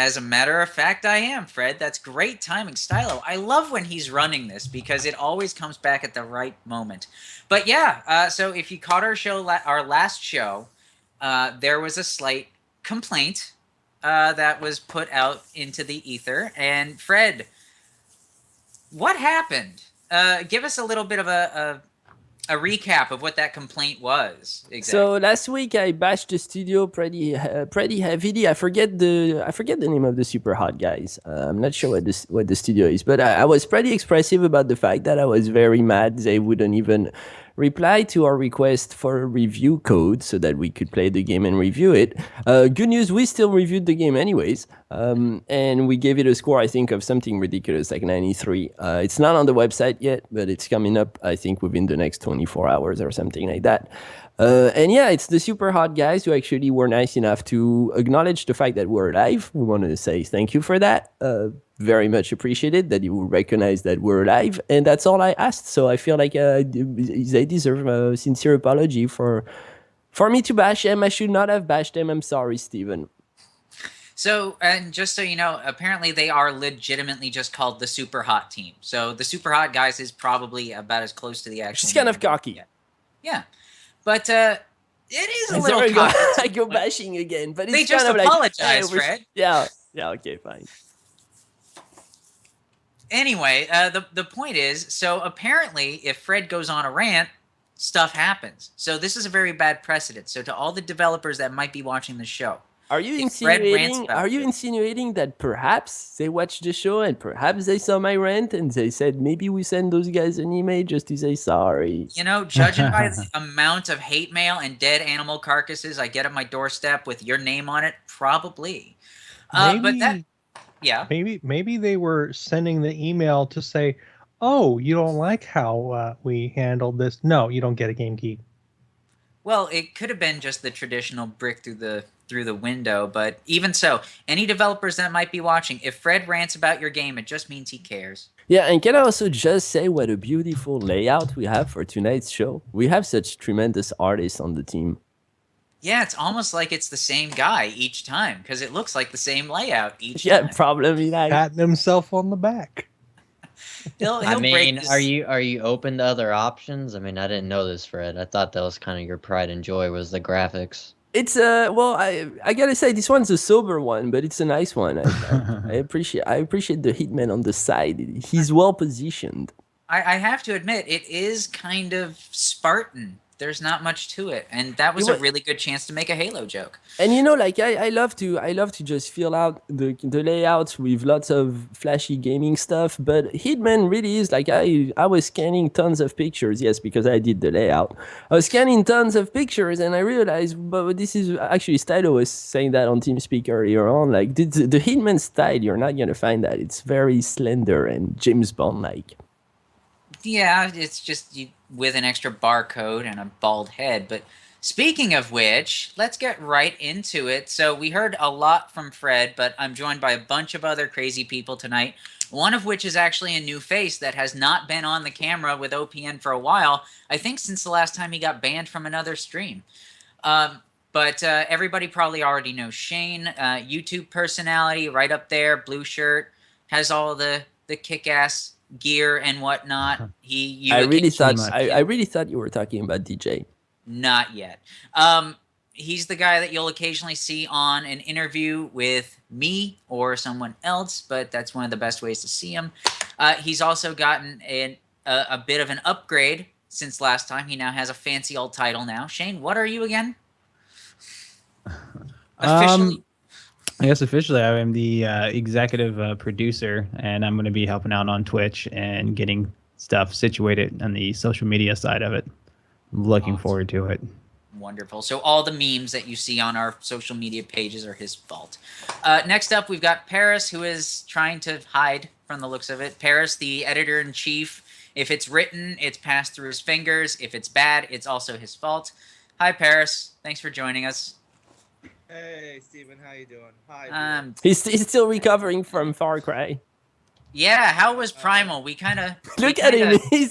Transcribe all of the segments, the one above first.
As a matter of fact, I am, Fred. That's great timing. Stylo, I love when he's running this because it always comes back at the right moment. But yeah, so if you caught our show, our last show, there was a slight complaint that was put out into the ether. And Fred, what happened? Give us a little bit of a recap of what that complaint was. Exactly. So last week I bashed the studio pretty heavily. I forget the name of the super hot guys. I'm not sure what the studio is, but I was pretty expressive about the fact that I was very mad they wouldn't even reply to our request for a review code so that we could play the game and review it. Good news, we still reviewed the game anyways, and we gave it a score, I think, of something ridiculous, like 93. It's not on the website yet, but it's coming up, I think, within the next 24 hours or something like that. And yeah, it's the super hot guys who actually were nice enough to acknowledge the fact that we're live. We want to say thank you for that. Very much appreciated that you recognize that we're live, and that's all I asked. So I feel like they deserve a sincere apology for me to bash them. I should not have bashed them. I'm sorry, Steven. So, and just so you know, apparently they are legitimately just called the Super Hot Team. So the Super Hot Guys is probably about as close to the actual. She's kind of cocky. Yeah. But it is a little cocky. I go bashing again, but it's they just kind of apologize, like, Fred. Yeah, okay, fine. Anyway, the point is, so apparently if Fred goes on a rant, stuff happens. So this is a very bad precedent. So to all the developers that might be watching the show, are you insinuating that perhaps they watched the show and perhaps they saw my rant and they said maybe we send those guys an email just to say sorry? You know, judging by the amount of hate mail and dead animal carcasses I get at my doorstep with your name on it, probably. But that, yeah. Maybe they were sending the email to say, "Oh, you don't like how we handled this? No, you don't get a game key." Well, it could have been just the traditional brick through the window, but even so, any developers that might be watching, if Fred rants about your game, it just means he cares. Yeah, and can I also just say what a beautiful layout we have for tonight's show? We have such tremendous artists on the team. Yeah, it's almost like it's the same guy each time because it looks like the same layout each time. Yeah, probably like patting himself on the back. I mean, are you open to other options? I mean, I didn't know this, Fred. I thought that was kind of your pride and joy was the graphics. It's well, I gotta say this one's a sober one, but it's a nice one. I appreciate the Hitman on the side. He's well positioned. I have to admit, it is kind of Spartan. There's not much to it, and that was a really good chance to make a Halo joke. And you know, like I love to just fill out the layouts with lots of flashy gaming stuff, but Hitman really is like I was scanning tons of pictures, yes, because I did the layout. I was scanning tons of pictures, and I realized, but this is actually Stylo was saying that on TeamSpeak earlier on, like the Hitman style, you're not gonna find that. It's very slender and James Bond like. Yeah, it's just with an extra barcode and a bald head. But speaking of which, let's get right into it. So we heard a lot from Fred, but I'm joined by a bunch of other crazy people tonight, one of which is actually a new face that has not been on the camera with OPN for a while, I think since the last time he got banned from another stream. But everybody probably already knows Shane, YouTube personality, right up there, blue shirt, has all the kick-ass gear and whatnot. I really thought you were talking about DJ. Not yet. He's the guy that you'll occasionally see on an interview with me or someone else, but that's one of the best ways to see him. He's also gotten a bit of an upgrade since last time. He now has a fancy old title now. Shane, what are you again? Officially. I guess officially I am the executive producer, and I'm going to be helping out on Twitch and getting stuff situated on the social media side of it. I'm looking forward to it. Wonderful. So all the memes that you see on our social media pages are his fault. Next up, we've got Paris, who is trying to hide from the looks of it. Paris, the editor-in-chief. If it's written, it's passed through his fingers. If it's bad, it's also his fault. Hi, Paris. Thanks for joining us. Hey, Steven, how you doing? Hi. He's still recovering from Far Cry. Yeah, how was Primal? We kind of look at him. He's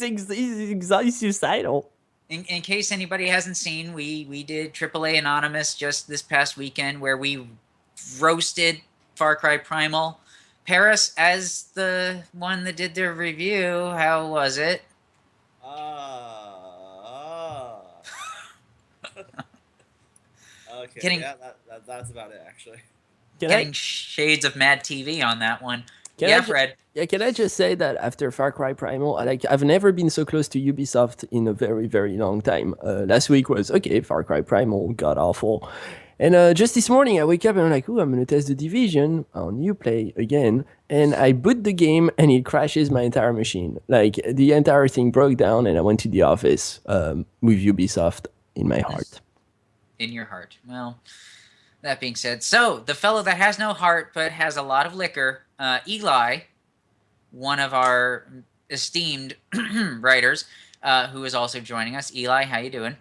suicidal. In case anybody hasn't seen, we did AAA Anonymous just this past weekend, where we roasted Far Cry Primal. Paris, as the one that did the review, how was it? Okay, Getting- yeah, that's about it, actually. Getting shades of Mad TV on that one. Can Yeah, I ju- Fred. Yeah, can I just say that after Far Cry Primal, I've never been so close to Ubisoft in a very, very long time. Last week was, okay, Far Cry Primal, god awful. And just this morning, I wake up and I'm like, I'm going to test The Division on Uplay again. And I boot the game and it crashes my entire machine. Like, the entire thing broke down and I went to the office with Ubisoft in my heart. In your heart. Well, that being said, so the fellow that has no heart but has a lot of liquor, Eli, one of our esteemed writers, who is also joining us. Eli, how you doing?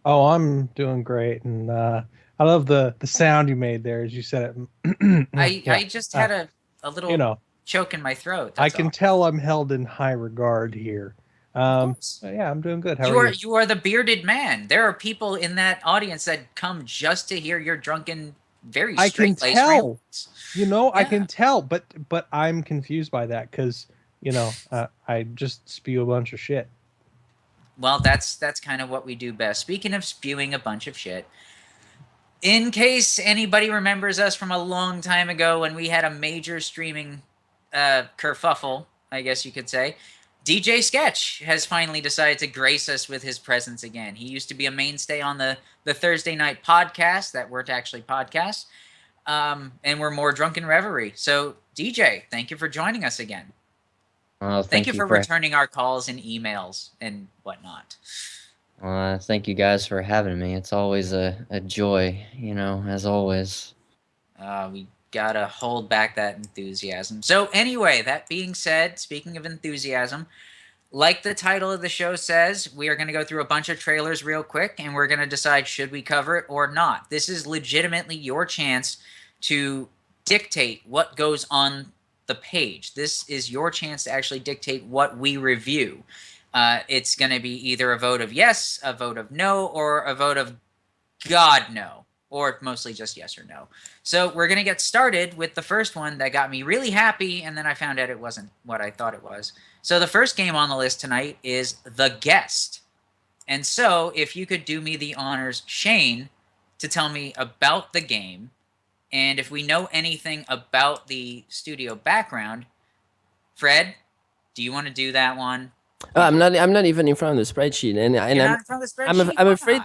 Oh, I'm doing great, and I love the sound you made there as you said it. I just had a little choke in my throat. I That's can all. tell I'm held in high regard here. Yeah, I'm doing good. How are you? You are the bearded man. There are people in that audience that come just to hear your drunken, very I can straight-laced tell. ramblings. I can tell, but I'm confused by that because I just spew a bunch of shit. Well, that's kind of what we do best. Speaking of spewing a bunch of shit, in case anybody remembers us from a long time ago when we had a major streaming kerfuffle, I guess you could say, DJ Sketch has finally decided to grace us with his presence again. He used to be a mainstay on the Thursday night podcasts that weren't actually podcasts, and were more drunken reverie. So, DJ, thank you for joining us again. Thank you for returning our calls and emails and whatnot. Thank you guys for having me. It's always a joy, as always. We gotta hold back that enthusiasm. So anyway, that being said, speaking of enthusiasm, like the title of the show says, we are going to go through a bunch of trailers real quick, and we're going to decide should we cover it or not. This is legitimately your chance to dictate what goes on the page. This is your chance to actually dictate what we review. It's going to be either a vote of yes, a vote of no, or a vote of God no, or mostly just yes or no. So we're going to get started with the first one that got me really happy, and then I found out it wasn't what I thought it was. So the first game on the list tonight is The Guest. And so if you could do me the honors, Shane, to tell me about the game, and if we know anything about the studio background, Fred, do you want to do that one? I'm not even in front of the spreadsheet, and You're not in front of the spreadsheet? I'm afraid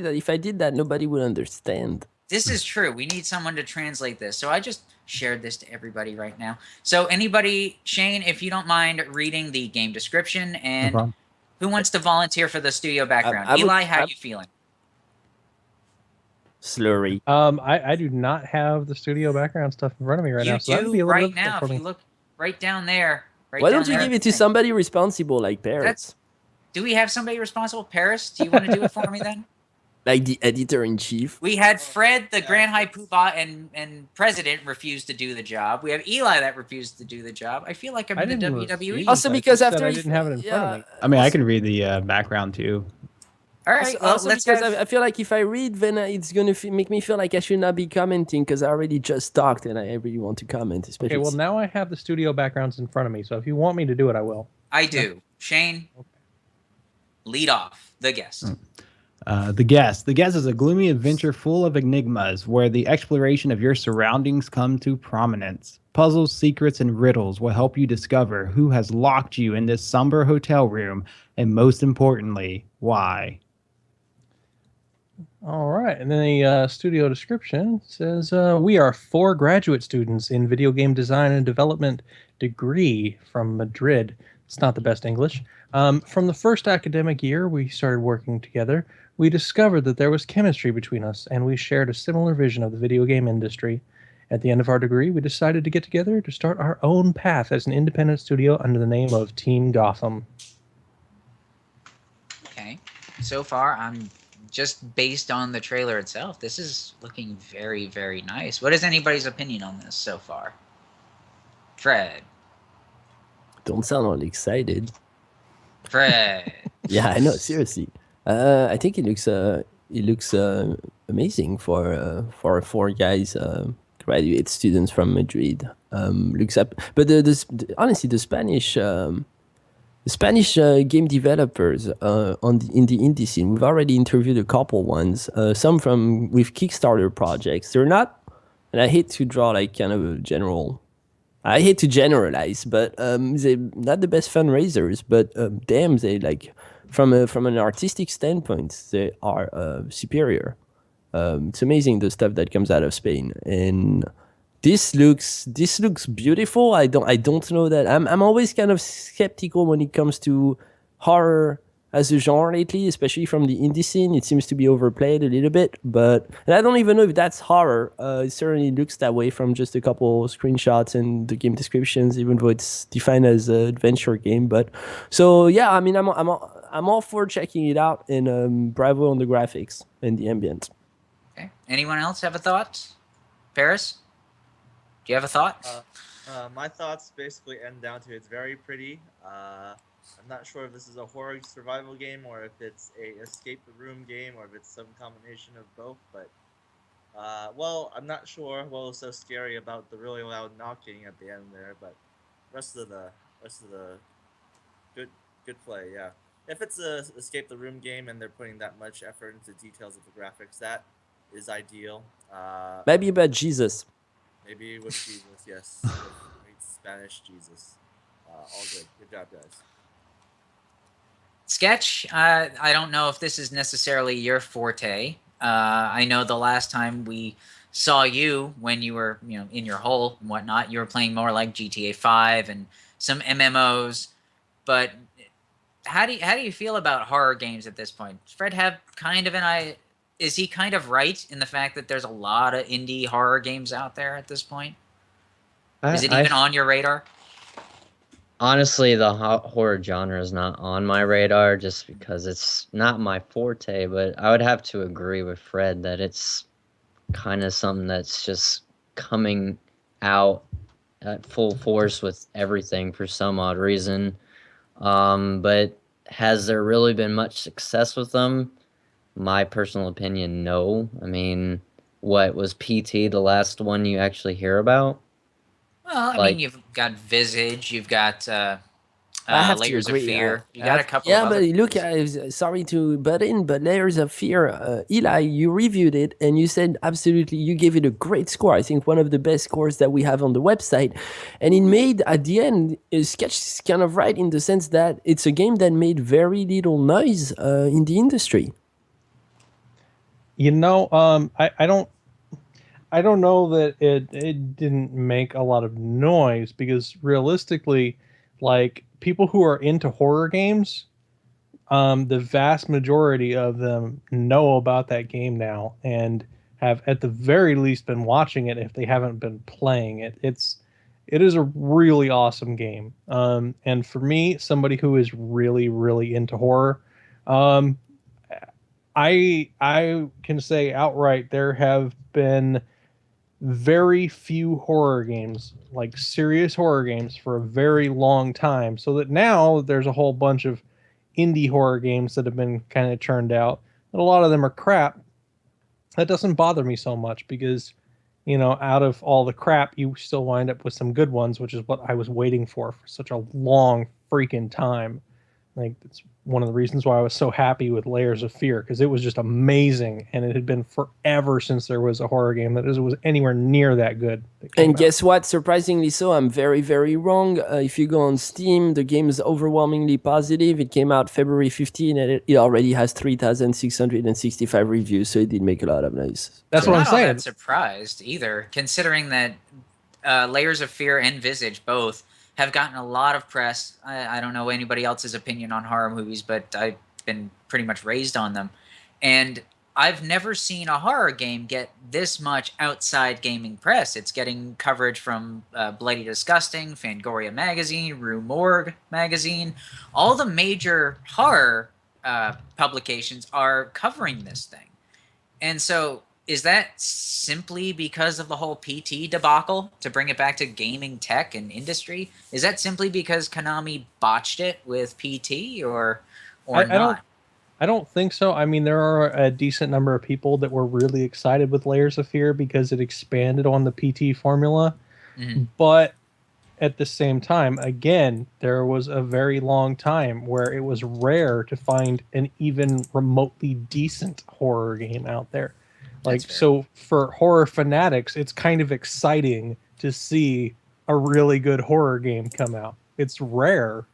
that if I did that, nobody would understand. This is true. We need someone to translate this. So I just shared this to everybody right now. So anybody, Shane, if you don't mind reading the game description, and who wants to volunteer for the studio background? Eli, how are you feeling? Slurry. I do not have the studio background stuff in front of me right now. So that'd be a little right difficult now. for If me. you look right down there. Why don't you give it to somebody responsible like Paris? Do we have somebody responsible? Paris, do you want to do it for me then? Like the editor-in-chief? We had Fred, the Grand High Poobah and president, refused to do the job. We have Eli that refused to do the job. I feel like I'm in the WWE. Also, because after I didn't have it in front of me. I mean, I can read the background too. All right. Also, because I feel like if I read, then it's going to make me feel like I should not be commenting because I already just talked and I really want to comment. Especially Okay, well, now I have the studio backgrounds in front of me. So if you want me to do it, I will. I do. Shane, lead off. The Guest. The Guest. The Guest is a gloomy adventure full of enigmas where the exploration of your surroundings come to prominence. Puzzles, secrets, and riddles will help you discover who has locked you in this somber hotel room, and most importantly, why. All right, and then the studio description says, we are 4 graduate students in video game design and development degree from Madrid. It's not the best English. From the first academic year we started working together, we discovered that there was chemistry between us, and we shared a similar vision of the video game industry. At the end of our degree, we decided to get together to start our own path as an independent studio under the name of Team Gotham. Okay. So far, I'm just based on the trailer itself. This is looking very, very nice. What is anybody's opinion on this so far? Fred. Don't sound all excited. Fred. Yeah, I know. Seriously, I think it looks amazing for 4 guys graduate students from Madrid. Looks up, but honestly, the Spanish game developers in the indie scene, we've already interviewed a couple ones. Some with Kickstarter projects. They're not, and I hate to draw like kind of a general. I hate to generalize, but they're not the best fundraisers. But damn, they like from an artistic standpoint, they are superior. It's amazing the stuff that comes out of Spain, and this looks beautiful. I don't know that I'm always kind of skeptical when it comes to horror as a genre lately, especially from the indie scene. It seems to be overplayed a little bit, and I don't even know if that's horror. It certainly looks that way from just a couple screenshots and the game descriptions, even though it's defined as an adventure game. But so yeah, I mean, I'm all for checking it out, and bravo on the graphics and the ambient. Okay. Anyone else have a thought? Paris? Do you have a thought? My thoughts basically end down to it's very pretty. I'm not sure if this is a horror survival game or if it's a escape the room game or if it's some combination of both. But well, I'm not sure what was so scary about the really loud knocking at the end there. But rest of the good play, yeah. If it's a escape the room game and they're putting that much effort into details of the graphics, that is ideal. Maybe about Jesus. Maybe with Jesus, yes. With Spanish Jesus. All good. Good job, guys. Sketch, I don't know if this is necessarily your forte. I know the last time we saw you when you were, in your hole and whatnot, you were playing more like GTA 5 and some MMOs. But how do you feel about horror games at this point? Does Fred have kind of an eye? Is he kind of right in the fact that there's a lot of indie horror games out there at this point? Is it even on your radar? Honestly, the horror genre is not on my radar just because it's not my forte, but I would have to agree with Fred that it's kind of something that's just coming out at full force with everything for some odd reason. But has there really been much success with them? My personal opinion, no. I mean, what was PT the last one you actually hear about? Well, I mean, you've got Visage, you've got I have Layers to agree. of Fear. You got a couple of other but look, games. sorry to butt in, but Layers of Fear, Eli, you reviewed it and you said absolutely, you gave it a great score. I think one of the best scores that we have on the website. And it made, at the end, Sketch is kind of right in the sense that it's a game that made very little noise in the industry. I don't know that it didn't make a lot of noise because realistically, like people who are into horror games, the vast majority of them know about that game now and have at the very least been watching it if they haven't been playing it. It is a really awesome game. And for me, somebody who is really, really into horror, I can say outright there have been very few horror games, like serious horror games, for a very long time. So that now there's a whole bunch of indie horror games that have been kind of churned out, and a lot of them are crap. That doesn't bother me so much because, out of all the crap, you still wind up with some good ones, which is what I was waiting for such a long freaking time. Like, it's one of the reasons why I was so happy with Layers of Fear, because it was just amazing, and it had been forever since there was a horror game that was anywhere near that good. And guess what? Surprisingly so, I'm very, very wrong. If you go on Steam, the game is overwhelmingly positive. It came out February 15, and it already has 3,665 reviews, so it did make a lot of noise. That's what I'm saying. I'm not that surprised either, considering that Layers of Fear and Visage both have gotten a lot of press. I don't know anybody else's opinion on horror movies, but I've been pretty much raised on them. And I've never seen a horror game get this much outside gaming press. It's getting coverage from Bloody Disgusting, Fangoria Magazine, Rue Morgue Magazine. All the major horror publications are covering this thing. And so is that simply because of the whole PT debacle, to bring it back to gaming tech and industry? Is that simply because Konami botched it with PT or not? I don't think so. I mean, there are a decent number of people that were really excited with Layers of Fear because it expanded on the PT formula. Mhm. But at the same time, again, there was a very long time where it was rare to find an even remotely decent horror game out there. That's Like, fair. so for horror fanatics, it's kind of exciting to see a really good horror game come out. It's rare.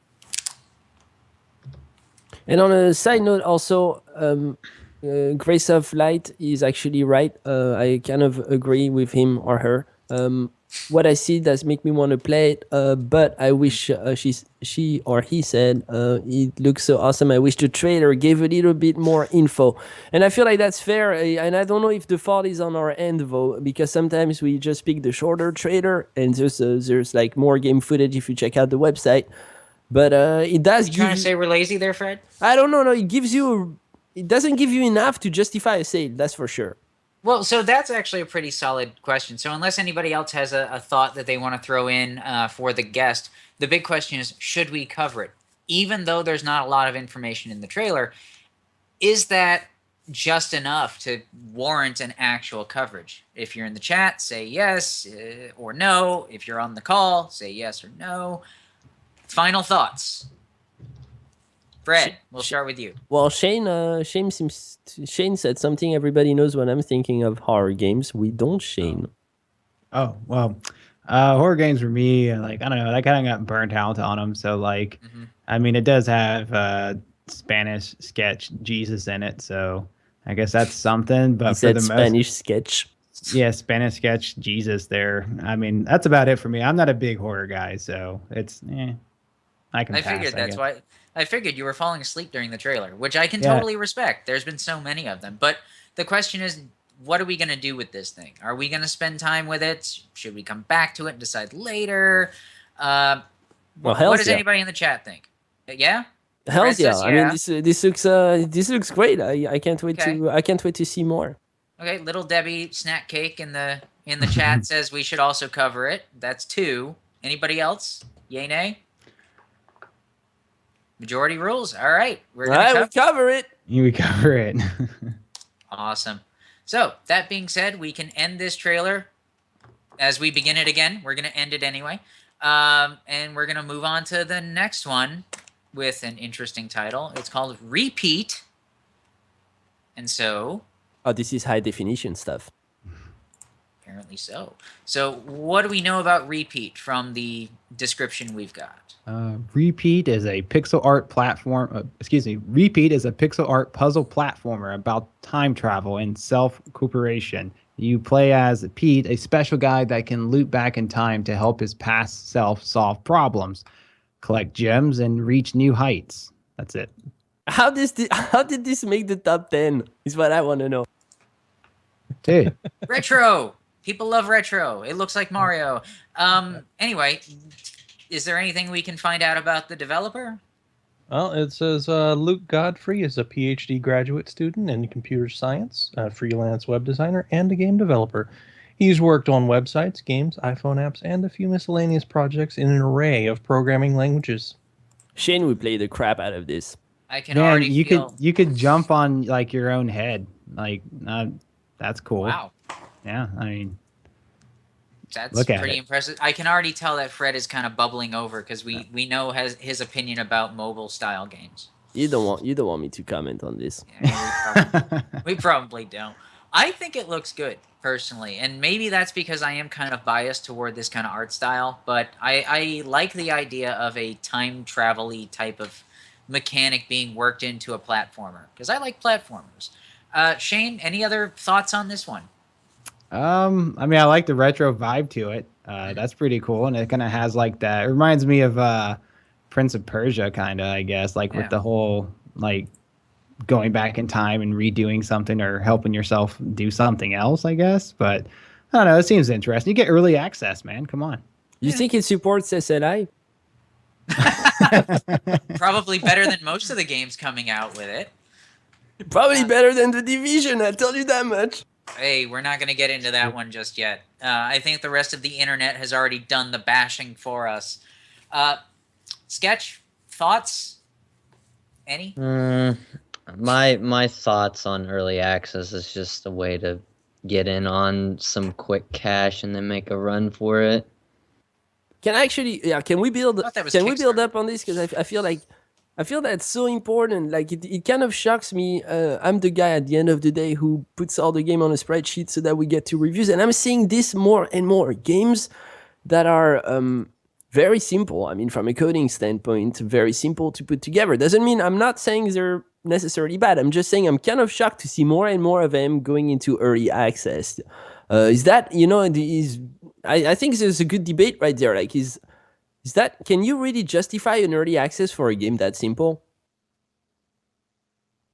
And on a side note, also, Grace of Light is actually right. I kind of agree with him or her. What I see does make me want to play it, but I wish she or he said it looks so awesome. I wish the trailer gave a little bit more info, and I feel like that's fair. And I don't know if the fault is on our end though, because sometimes we just pick the shorter trailer, and there's like more game footage if you check out the website. But it does You give trying to you. say we're lazy there, Fred? I don't know. No, it gives you. It doesn't give you enough to justify a sale. That's for sure. Well, so that's actually a pretty solid question. So unless anybody else has a thought that they want to throw in for the guest, the big question is, should we cover it? Even though there's not a lot of information in the trailer, is that just enough to warrant an actual coverage? If you're in the chat, say yes or no. If you're on the call, say yes or no. Final thoughts. Fred, we'll start with you. Well, Shane said something. Everybody knows what I'm thinking of horror games. We don't, Shane. Oh, well, horror games for me, like, I don't know, I kind of got burnt out on them. So, like, I mean, it does have Spanish sketch Jesus in it. So I guess that's something. But He for said the Spanish sketch. yeah, Spanish sketch Jesus there. I mean, that's about it for me. I'm not a big horror guy. So it's, I can I pass, figured I that's guess. why. I figured you were falling asleep during the trailer, which I can Yeah. totally respect. There's been so many of them. But the question is, what are we going to do with this thing? Are we going to spend time with it? Should we come back to it and decide later? Well, what hells does yeah. anybody in the chat think? Yeah? Hells Fred yeah! says I mean, this looks great. I can't wait Okay. to see more. Okay, Little Debbie Snack Cake in the chat says we should also cover it. That's 2. Anybody else? Yay, nay? Majority rules. All right. We're All going to right, we cover it. We cover it. Awesome. So, that being said, we can end this trailer as we begin it again. We're going to end it anyway. And we're going to move on to the next one with an interesting title. It's called Repeat. And so... Oh, this is high definition stuff. Apparently so. So, what do we know about Repeat from the description we've got? Repeat is a pixel art platform. Repeat is a pixel art puzzle platformer about time travel and self-recuperation. You play as Pete, a special guy that can loop back in time to help his past self solve problems, collect gems, and reach new heights. That's it. How did this make the top 10? Is what I want to know. Dude. Retro! People love retro. It looks like Mario. Anyway, is there anything we can find out about the developer? Well, it says Luke Godfrey is a PhD graduate student in computer science, a freelance web designer, and a game developer. He's worked on websites, games, iPhone apps, and a few miscellaneous projects in an array of programming languages. Shane would play the crap out of this. I can Man, already you feel... could jump on like your own head. Like that's cool. Wow. Yeah, I mean, That's Look at pretty it. impressive. I can already tell that Fred is kind of bubbling over because we know his opinion about mobile style games. You don't want me to comment on this. Yeah, we probably don't. I think it looks good personally, and maybe that's because I am kind of biased toward this kind of art style. But I like the idea of a time travel-y type of mechanic being worked into a platformer because I like platformers. Shane, any other thoughts on this one? I mean, I like the retro vibe to it. That's pretty cool, and it kind of has like that. It reminds me of Prince of Persia, kind of, I guess, like Yeah. with the whole like going back in time and redoing something or helping yourself do something else, I guess. But I don't know. It seems interesting. You get early access, man. Come on. You think it supports SLI? Probably better than most of the games coming out with it. Probably better than The Division, I'll tell you that much. Hey, we're not going to get into that one just yet. I think the rest of the internet has already done the bashing for us. Sketch, thoughts? Any? I My thoughts on early access is just a way to get in on some quick cash and then make a run for it. Can I actually, yeah, can we build, I thought that was can we build Kickstarter. up on this? Because I feel like, I feel that's so important. Like it kind of shocks me. I'm the guy at the end of the day who puts all the game on a spreadsheet so that we get to reviews. And I'm seeing this more and more games that are very simple. I mean, from a coding standpoint, very simple to put together. Doesn't mean I'm not saying they're necessarily bad. I'm just saying I'm kind of shocked to see more and more of them going into early access. Is that, you know, I think there's a good debate right there. Like, is that, can you really justify an early access for a game that simple?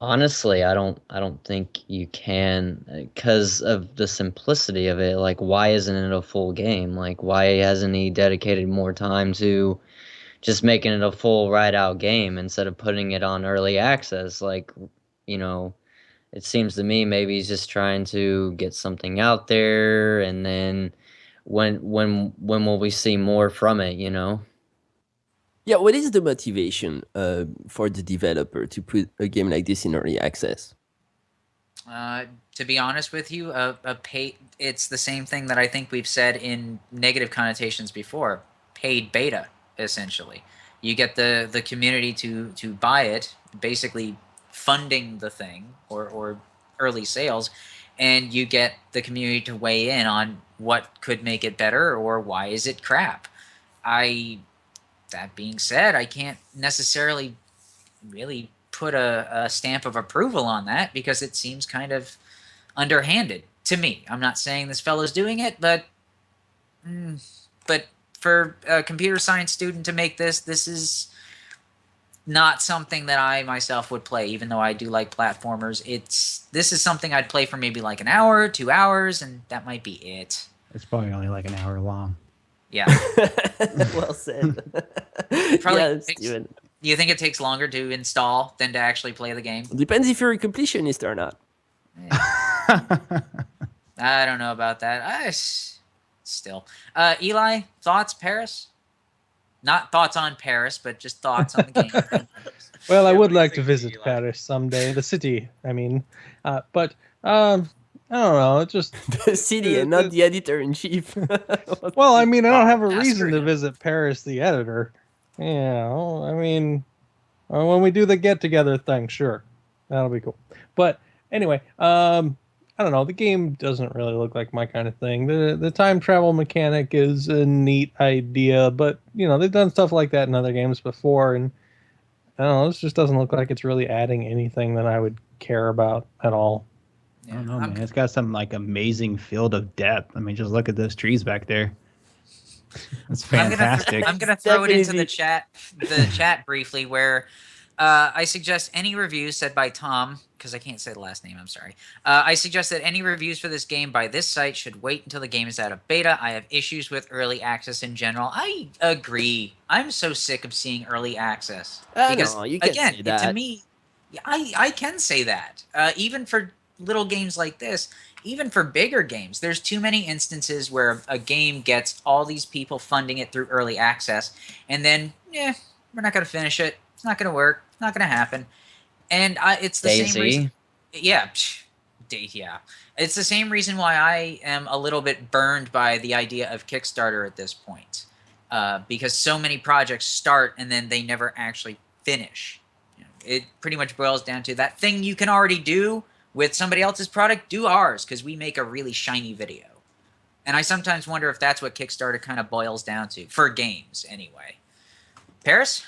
Honestly, I don't think you can because of the simplicity of it. Like, why isn't it a full game? Like, why hasn't he dedicated more time to just making it a full ride out game instead of putting it on early access? Like, you know, it seems to me maybe he's just trying to get something out there, and then when will we see more from it, you know? Yeah, what is the motivation for the developer to put a game like this in early access? To be honest with you, it's the same thing that I think we've said in negative connotations before. Paid beta, essentially. You get the community to buy it, basically funding the thing or early sales, and you get the community to weigh in on what could make it better or why is it crap. That being said, I can't necessarily really put a stamp of approval on that because it seems kind of underhanded to me. I'm not saying this fellow's doing it, but for a computer science student to make this is not something that I myself would play, even though I do like platformers. This is something I'd play for maybe like an hour, 2 hours, and that might be it. It's probably only like an hour long. Yeah. Well said. Probably Yeah, takes- Steven. Do you think it takes longer to install than to actually play the game? Depends if you're a completionist or not. I don't know about that. Still. Eli, thoughts, Paris? Not thoughts on Paris, but just thoughts on the game. Well, I Yeah, would what do you like to think, visit Eli? Paris someday, the city. I mean, but I don't know. It just The city and not the editor in chief. well, I mean, I don't have a Yeah, reason screw to him. visit Paris, the editor. Yeah, well, I mean, when we do the get together thing, sure, that'll be cool. But anyway, I don't know. The game doesn't really look like my kind of thing. The time travel mechanic is a neat idea, but you know they've done stuff like that in other games before, and I don't know. This just doesn't look like it's really adding anything that I would care about at all. I don't know, man. It's got some like amazing field of depth. I mean, just look at those trees back there. It's fantastic. I'm gonna throw it into Definitely. the chat briefly, where I suggest any reviews said by Tom, because I can't say the last name. I'm sorry. I suggest that any reviews for this game by this site should wait until the game is out of beta. I have issues with early access in general. I agree. I'm so sick of seeing early access because no, you can't again, say that. to me, I can say that even for little games like this. Even for bigger games, there's too many instances where a game gets all these people funding it through early access, and then, we're not going to finish it. It's not going to work. It's not going to happen. And it's the same reason. Yeah. Yeah. It's the same reason why I am a little bit burned by the idea of Kickstarter at this point. Because so many projects start and then they never actually finish. It pretty much boils down to that thing you can already do with somebody else's product, do ours, because we make a really shiny video. And I sometimes wonder if that's what Kickstarter kind of boils down to, for games, anyway. Paris?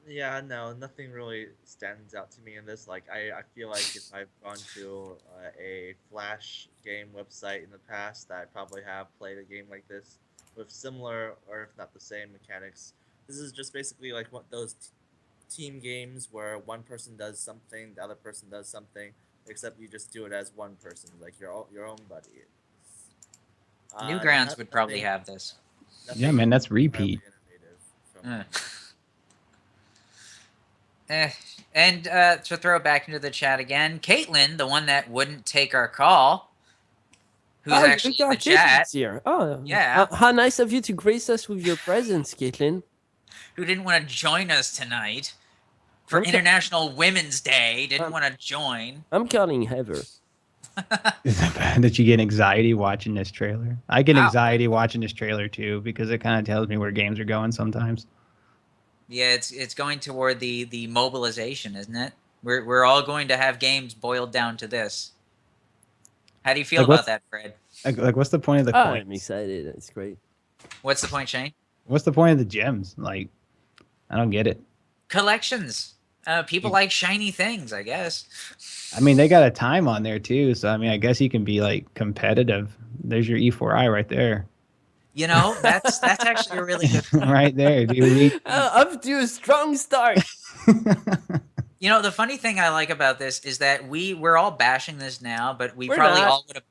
Yeah, no, nothing really stands out to me in this. Like, I feel like if I've gone to a Flash game website in the past, that I probably have played a game like this with similar, or if not the same, mechanics. This is just basically like what those team games where one person does something, the other person does something, except you just do it as one person, like your own buddy. Newgrounds would probably have this. Yeah, man, that's repeat. And to throw it back into the chat again, Caitlin, the one that wouldn't take our call, who's actually in the chat, here. Oh, yeah. How nice of you to grace us with your presence, Caitlin. who didn't want to join us tonight. for I'm ca- International Women's Day. Didn't want to join. I'm counting Heather. Is it bad that you get anxiety watching this trailer? I get Ow. anxiety watching this trailer too because it kind of tells me where games are going sometimes. Yeah, it's going toward the mobilization, isn't it? We're all going to have games boiled down to this. How do you feel Like, about what's- that, Fred? Like, what's the point of the I'm coins? excited. It's great. What's the point, Shane? What's the point of the gems? Like, I don't get it. Collections. People like shiny things, I guess. I mean, they got a time on there too, so I mean, I guess you can be like competitive. There's your E4I right there, You know, that's actually a really good point. right there, dude. Up to a strong start. You know, the funny thing I like about this is that we're all bashing this now, but we We're probably not. all would have.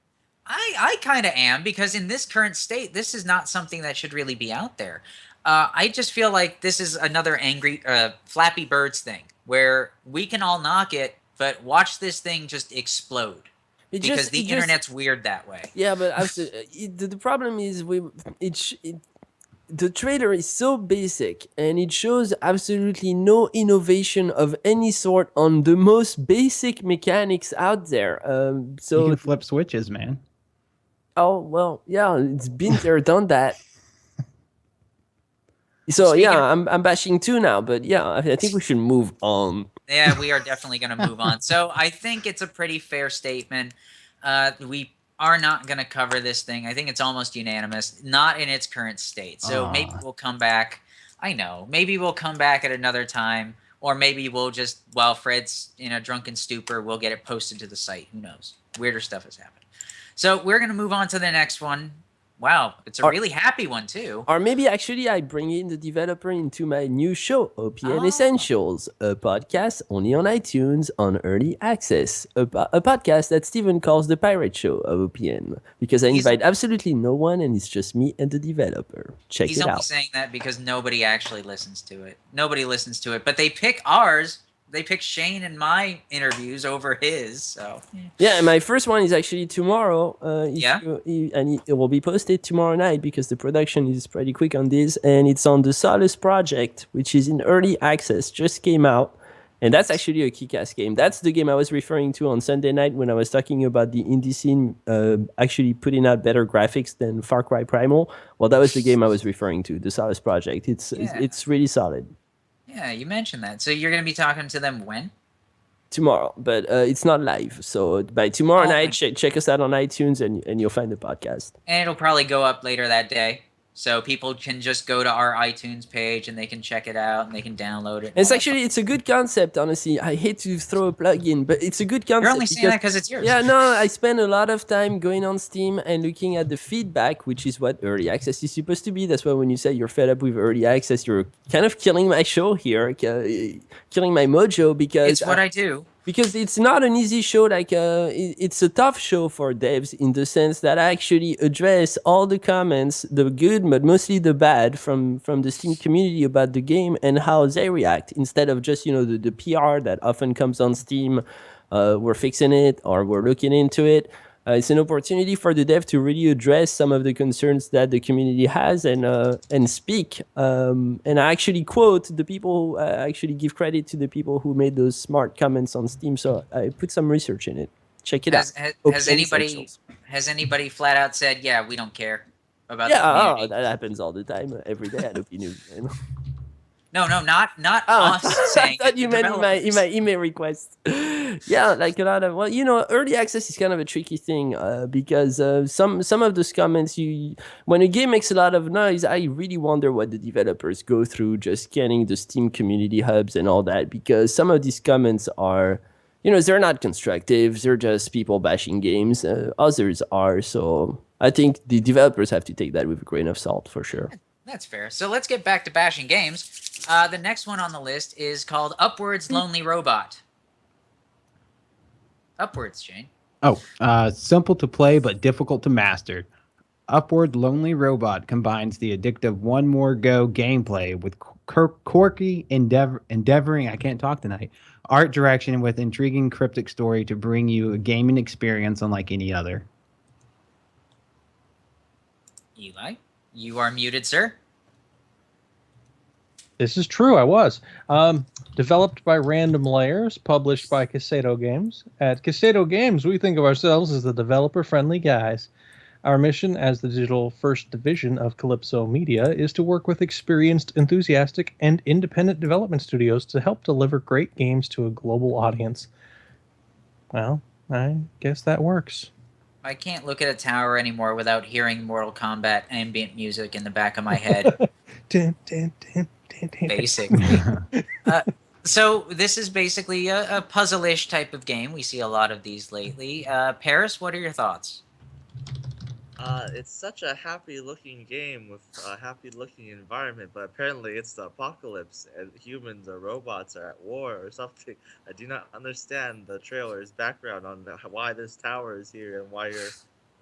I kind of am, because in this current state, this is not something that should really be out there. I just feel like this is another angry Flappy Birds thing where we can all knock it, but watch this thing just explode. Because the internet's weird that way. Yeah, but the problem is the trailer is so basic and it shows absolutely no innovation of any sort on the most basic mechanics out there. You So can flip switches, man. oh well, yeah, it's been there, done that. So Speaking yeah, I'm bashing too now, but yeah, I think we should move on. Yeah, we are definitely going to move on. So I think it's a pretty fair statement. We are not going to cover this thing. I think it's almost unanimous, not in its current state. So maybe we'll come back. I know. Maybe we'll come back at another time, or maybe we'll just, while Fred's in a drunken stupor, we'll get it posted to the site. Who knows? Weirder stuff has happened. So we're going to move on to the next one. Wow, it's a really happy one, too. Or maybe actually I bring in the developer into my new show, OPN Oh. Essentials, a podcast only on iTunes on early access. A podcast that Steven calls the pirate show of OPN, because I invite absolutely no one and it's just me and the developer. Check He's it only out. saying that because nobody actually listens to it. Nobody listens to it, but they pick ours. They pick Shane and my interviews over his. So Yeah, and my first one is actually tomorrow. Yeah? And it will be posted tomorrow night because the production is pretty quick on this. And it's on the Solace project, which is in early access, just came out. And that's actually a kick-ass game. That's the game I was referring to on Sunday night when I was talking about the indie scene actually putting out better graphics than Far Cry Primal. Well, that was the game I was referring to, the Solace project. It's really solid. yeah, you mentioned that. So you're going to be talking to them when? Tomorrow, but it's not live. So by tomorrow Oh, night, check us out on iTunes and you'll find the podcast. And it'll probably go up later that day. So people can just go to our iTunes page and they can check it out and they can download it. It's a good concept, honestly. I hate to throw a plug in, but it's a good concept. You're only saying that because it's yours. Yeah, no, I spend a lot of time going on Steam and looking at the feedback, which is what early access is supposed to be. That's why when you say you're fed up with early access, you're kind of killing my show here, killing my mojo, because It's what I do. Because it's not an easy show. It's a tough show for devs in the sense that I actually address all the comments, the good but mostly the bad from the Steam community about the game and how they react, instead of just the PR that often comes on Steam. We're fixing it, or we're looking into it. It's an opportunity for the dev to really address some of the concerns that the community has and speak. And I actually quote the people, actually give credit to the people who made those smart comments on Steam. So I put some research in it. Check it out. Has anybody flat out said, yeah, we don't care about Yeah, the community? that happens all the time, every day at OPNoobs. No, not us saying I thought it, you the meant in my email request. Yeah, like a lot of early access is kind of a tricky thing because some of those comments, when a game makes a lot of noise, I really wonder what the developers go through just scanning the Steam community hubs and all that, because some of these comments are, they're not constructive. They're just people bashing games. Others are. So I think the developers have to take that with a grain of salt for sure. That's fair. So let's get back to bashing games. The next one on the list is called Upwards Lonely Robot. Upwards, Shane. Simple to play but difficult to master. Upward Lonely Robot combines the addictive One More Go gameplay with quirky, endeavoring, I can't talk tonight, art direction with intriguing cryptic story to bring you a gaming experience unlike any other. Eli, you are muted, sir. This is true. I was. Developed by Random Layers, published by Kaseto Games. At Kaseto Games, we think of ourselves as the developer-friendly guys. Our mission as the digital first division of Calypso Media is to work with experienced, enthusiastic, and independent development studios to help deliver great games to a global audience. Well, I guess that works. I can't look at a tower anymore without hearing Mortal Kombat ambient music in the back of my head. Dun, dun, dun, dun, dun. Basically. So this is basically a puzzle-ish type of game. We see a lot of these lately. Paris, what are your thoughts? It's such a happy-looking game with a happy-looking environment, but apparently it's the apocalypse and humans or robots are at war or something. I do not understand the trailer's background on why this tower is here and why you're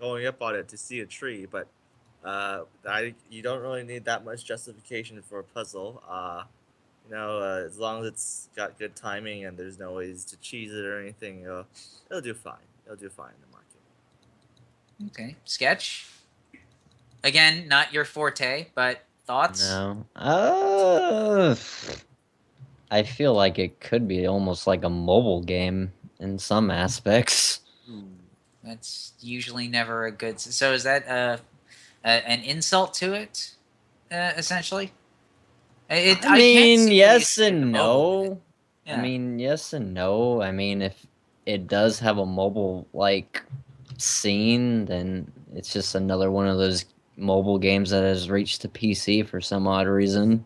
going up on it to see a tree, but you don't really need that much justification for a puzzle. As long as it's got good timing and there's no ways to cheese it or anything, it'll do fine. It'll do fine in the market. Okay. Sketch? Again, not your forte, but thoughts? No. I feel like it could be almost like a mobile game in some aspects. Ooh, that's usually never a good... So is that an insult to it, essentially? I can't mean, see yes it in and the mobile. no. Yeah. I mean, yes and no. I mean, if it does have a mobile like scene, then it's just another one of those mobile games that has reached the PC for some odd reason.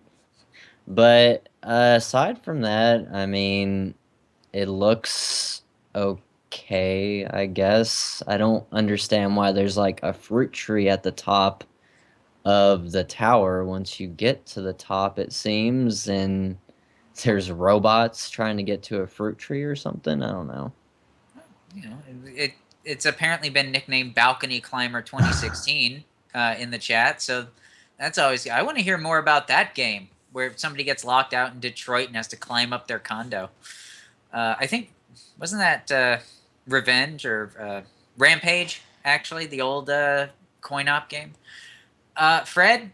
But aside from that, I mean, it looks okay, I guess. I don't understand why there's like a fruit tree at the top of the tower once you get to the top, it seems, and there's robots trying to get to a fruit tree or something. I don't know. It's apparently been nicknamed Balcony Climber 2016 in the chat, so that's always... I want to hear more about that game where somebody gets locked out in Detroit and has to climb up their condo. I think, wasn't that Revenge or Rampage, actually, the old coin-op game? Fred,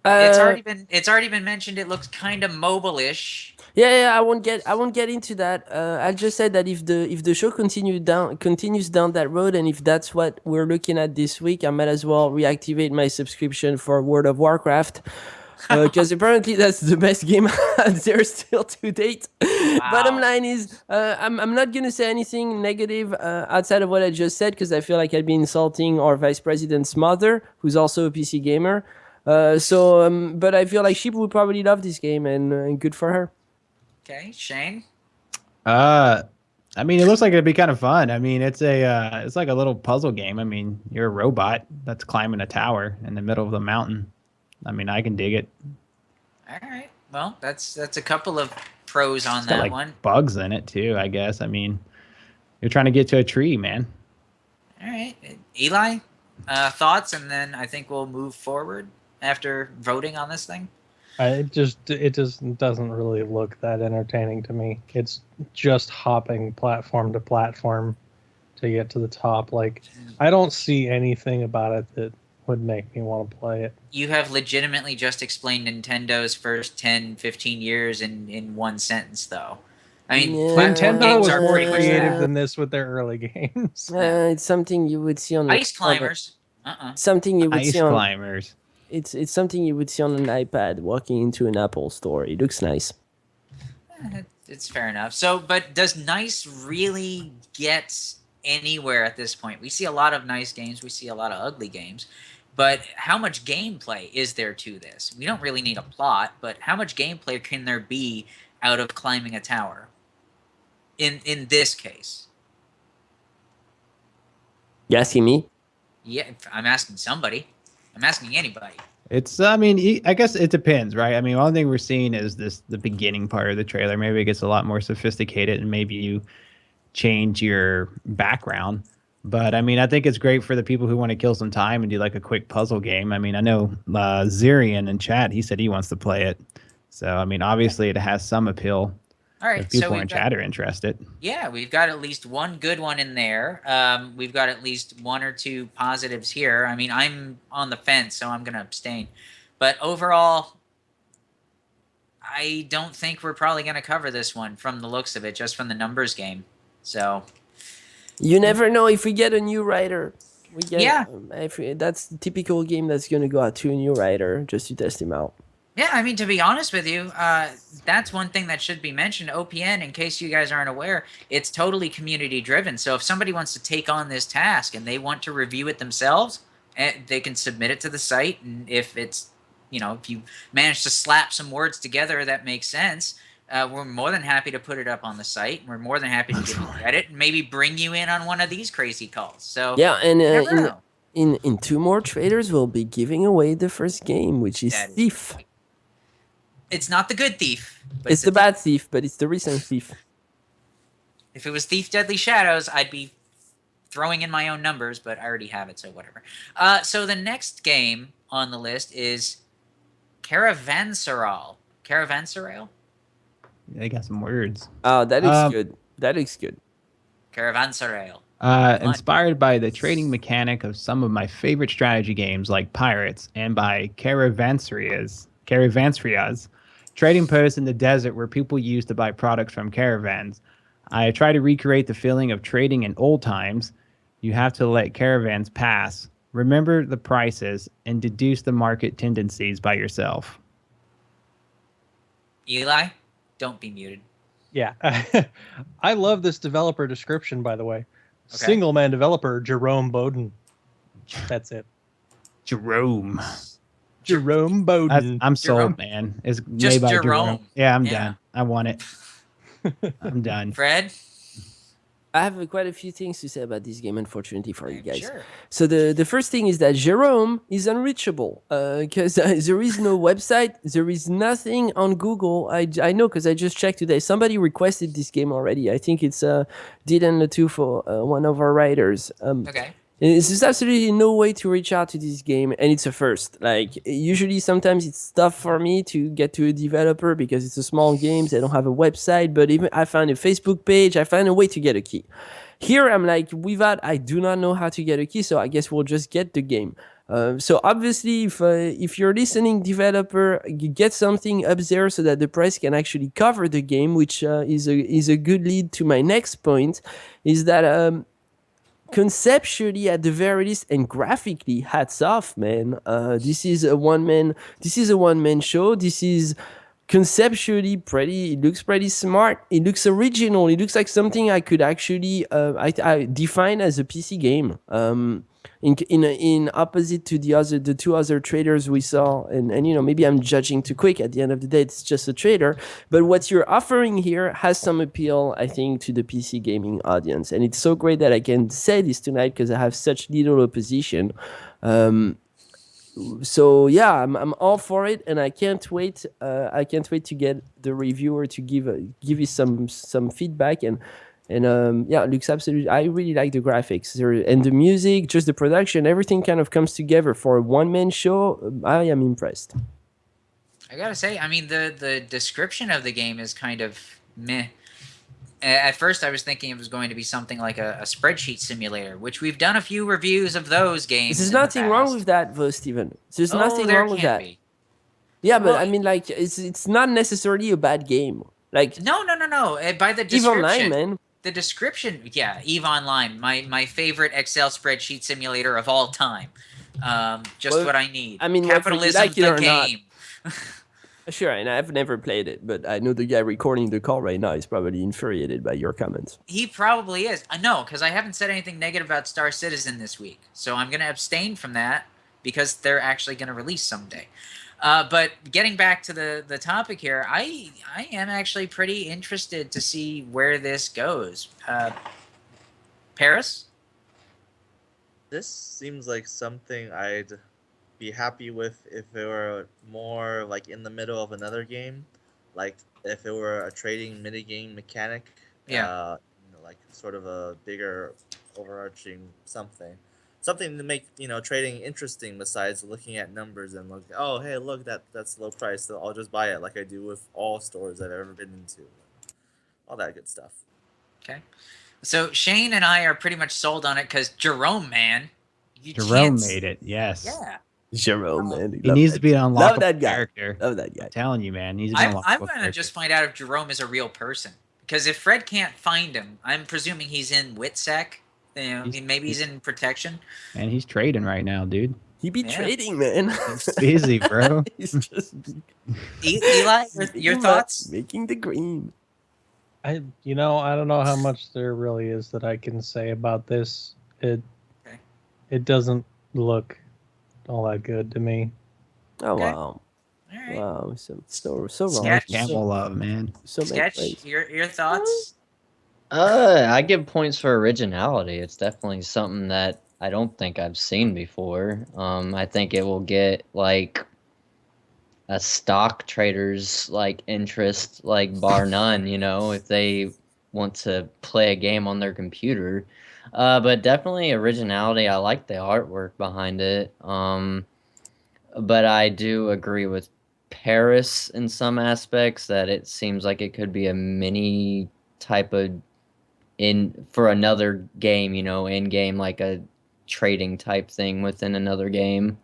it's already been mentioned. It looks kind of mobile-ish. Yeah, I won't get into that. I'll just say that if the show continues down that road, and if that's what we're looking at this week, I might as well reactivate my subscription for World of Warcraft, because apparently that's the best game out there still to date. Wow. Bottom line is, I'm not gonna say anything negative outside of what I just said, because I feel like I'd be insulting our vice president's mother, who's also a PC gamer. But I feel like she would probably love this game, and good for her. Okay, Shane? I mean, it looks like it'd be kind of fun. I mean, it's like a little puzzle game. I mean, you're a robot that's climbing a tower in the middle of the mountain. I mean, I can dig it. All right. Well, that's a couple of pros on It's got that like one. bugs in it too, I guess. I mean, you're trying to get to a tree, man. All right. Eli, thoughts, and then I think we'll move forward after voting on this thing. It just doesn't really look that entertaining to me. It's just hopping platform to platform to get to the top. Like, I don't see anything about it that would make me want to play it. You have legitimately just explained Nintendo's first 10, 15 years in one sentence, though. I mean, Yeah. platform Nintendo games was are more pretty much creative that. than this with their early games. It's something you would see on Ice climbers. Something you would Ice see on climbers. it's something you would see on an iPad walking into an Apple store. It looks nice. It's fair enough. So, but does nice really get anywhere at this point? We see a lot of nice games. We see a lot of ugly games. But how much gameplay is there to this? We don't really need a plot, but how much gameplay can there be out of climbing a tower? In this case. You asking me? Yeah, I'm asking somebody. I'm asking anybody. It's, I mean, I guess it depends, right? I mean, one thing we're seeing is the beginning part of the trailer. Maybe it gets a lot more sophisticated, and maybe you change your background. But I mean, I think it's great for the people who want to kill some time and do like a quick puzzle game. I mean, I know Zirian in chat, he said he wants to play it. So, I mean, obviously it has some appeal. All right, If people so in chat are interested. Yeah, we've got at least one good one in there. We've got at least one or two positives here. I mean, I'm on the fence, so I'm going to abstain. But overall, I don't think we're probably going to cover this one from the looks of it, just from the numbers game. So You never know if we get a new writer. We get Yeah. that's the typical game that's gonna go out to a new writer just to test him out. yeah, I mean, to be honest with you, that's one thing that should be mentioned. OPN, in case you guys aren't aware, it's totally community driven. So if somebody wants to take on this task and they want to review it themselves, they can submit it to the site. And if it's, if you manage to slap some words together that make sense, we're more than happy to put it up on the site. We're more than happy to give you credit and maybe bring you in on one of these crazy calls. So Yeah, and you never know. in 2 more traders, we'll be giving away the first game, which is That is Thief. It's not the good thief. But It's the bad Thief, but it's the recent Thief. If it was Thief Deadly Shadows, I'd be throwing in my own numbers, but I already have it, so whatever. So the next game on the list is Caravanserail. Caravanserail? They got some words. Oh, that looks good. That looks good. Caravanserail. Inspired by the trading mechanic of some of my favorite strategy games like Pirates and by Caravanserias, trading posts in the desert where people used to buy products from caravans. I try to recreate the feeling of trading in old times. You have to let caravans pass, remember the prices, and deduce the market tendencies by yourself. Eli, don't be muted. Yeah. I love this developer description, by the way. Okay. Single man developer Jerome Bodin. That's it. Jerome. Jerome Bodin. I'm Jerome. sold, man. It's Just made by Jerome. Yeah, I'm Yeah. done. I want it. I'm done. Fred? I have quite a few things to say about this game, unfortunately for you guys. Sure. So the first thing is that Jerome is unreachable because there is no website, there is nothing on Google. I know because I just checked today. Somebody requested this game already. I think it's Dylan Latu for one of our writers. Okay. There's absolutely no way to reach out to this game, and it's a first. Like, usually sometimes it's tough for me to get to a developer because it's a small game, they don't have a website, but even I find a Facebook page, I find a way to get a key. Here I'm like, I do not know how to get a key, so I guess we'll just get the game. So obviously, if you're listening, developer, you get something up there so that the press can actually cover the game, which is a good lead to my next point, is that conceptually, at the very least, and graphically, hats off, man. This is a one-man show. This is conceptually pretty. It looks pretty smart. It looks original. It looks like something I could actually I define as a PC game. In opposite to the 2 other traders we saw, and maybe I'm judging too quick. At the end of the day, it's just a trader. But what you're offering here has some appeal, I think, to the PC gaming audience, and it's so great that I can say this tonight because I have such little opposition. So yeah, I'm all for it, and I can't wait. I can't wait to get the reviewer to give you some feedback and yeah, it looks absolutely. I really like the graphics and the music, just the production. Everything kind of comes together for a one-man show. I am impressed. I gotta say, I mean, the description of the game is kind of meh. At first, I was thinking it was going to be something like a spreadsheet simulator, which we've done a few reviews of those games. There's in the nothing wrong past. with that, though, Steven. There's nothing there wrong with can that. be. Yeah, but Well, I mean, like, it's not necessarily a bad game. Like, No. By the EVE description, Online, man. the description, yeah, EVE Online, my favorite Excel spreadsheet simulator of all time. Just Well, what I need. I mean, whether you Capitalism, like it the or not. game. Sure, and I've never played it, but I know the guy recording the call right now is probably infuriated by your comments. He probably is. No, because I haven't said anything negative about Star Citizen this week, so I'm going to abstain from that because they're actually going to release someday. But getting back to the topic here, I am actually pretty interested to see where this goes. Paris? This seems like something I'd be happy with if it were more like in the middle of another game, like if it were a trading minigame mechanic. Yeah. Like sort of a bigger, overarching something to make trading interesting besides looking at numbers and look. Oh, hey, look, that's low price, so I'll just buy it like I do with all stores I've ever been into. All that good stuff. Okay. So Shane and I are pretty much sold on it because Jerome, man. Jerome made it. Yes. Yeah. Jerome, man. He needs to be an unlockable Love that guy. character. Love that guy. I'm telling you, man. He's an unlockable I'm gonna character. just find out if Jerome is a real person. Because if Fred can't find him, I'm presuming he's in WITSEC. You know, maybe he's in protection. Man, he's trading right now, dude. He be Yeah. trading, man. He's busy, bro. He's just Eli, your thoughts? making the green. I don't know how much there really is that I can say about this. It doesn't look all that good to me. Oh Okay. wow. All right. Wow, so wrong. Sketch. Camel love, man. So many Sketch, plays. your thoughts? I give points for originality. It's definitely something that I don't think I've seen before. I think it will get like a stock trader's like interest, like bar none, if they want to play a game on their computer. But definitely originality. I like the artwork behind it. But I do agree with Paris in some aspects that it seems like it could be a mini type of for another game, in game, like a trading type thing within another game.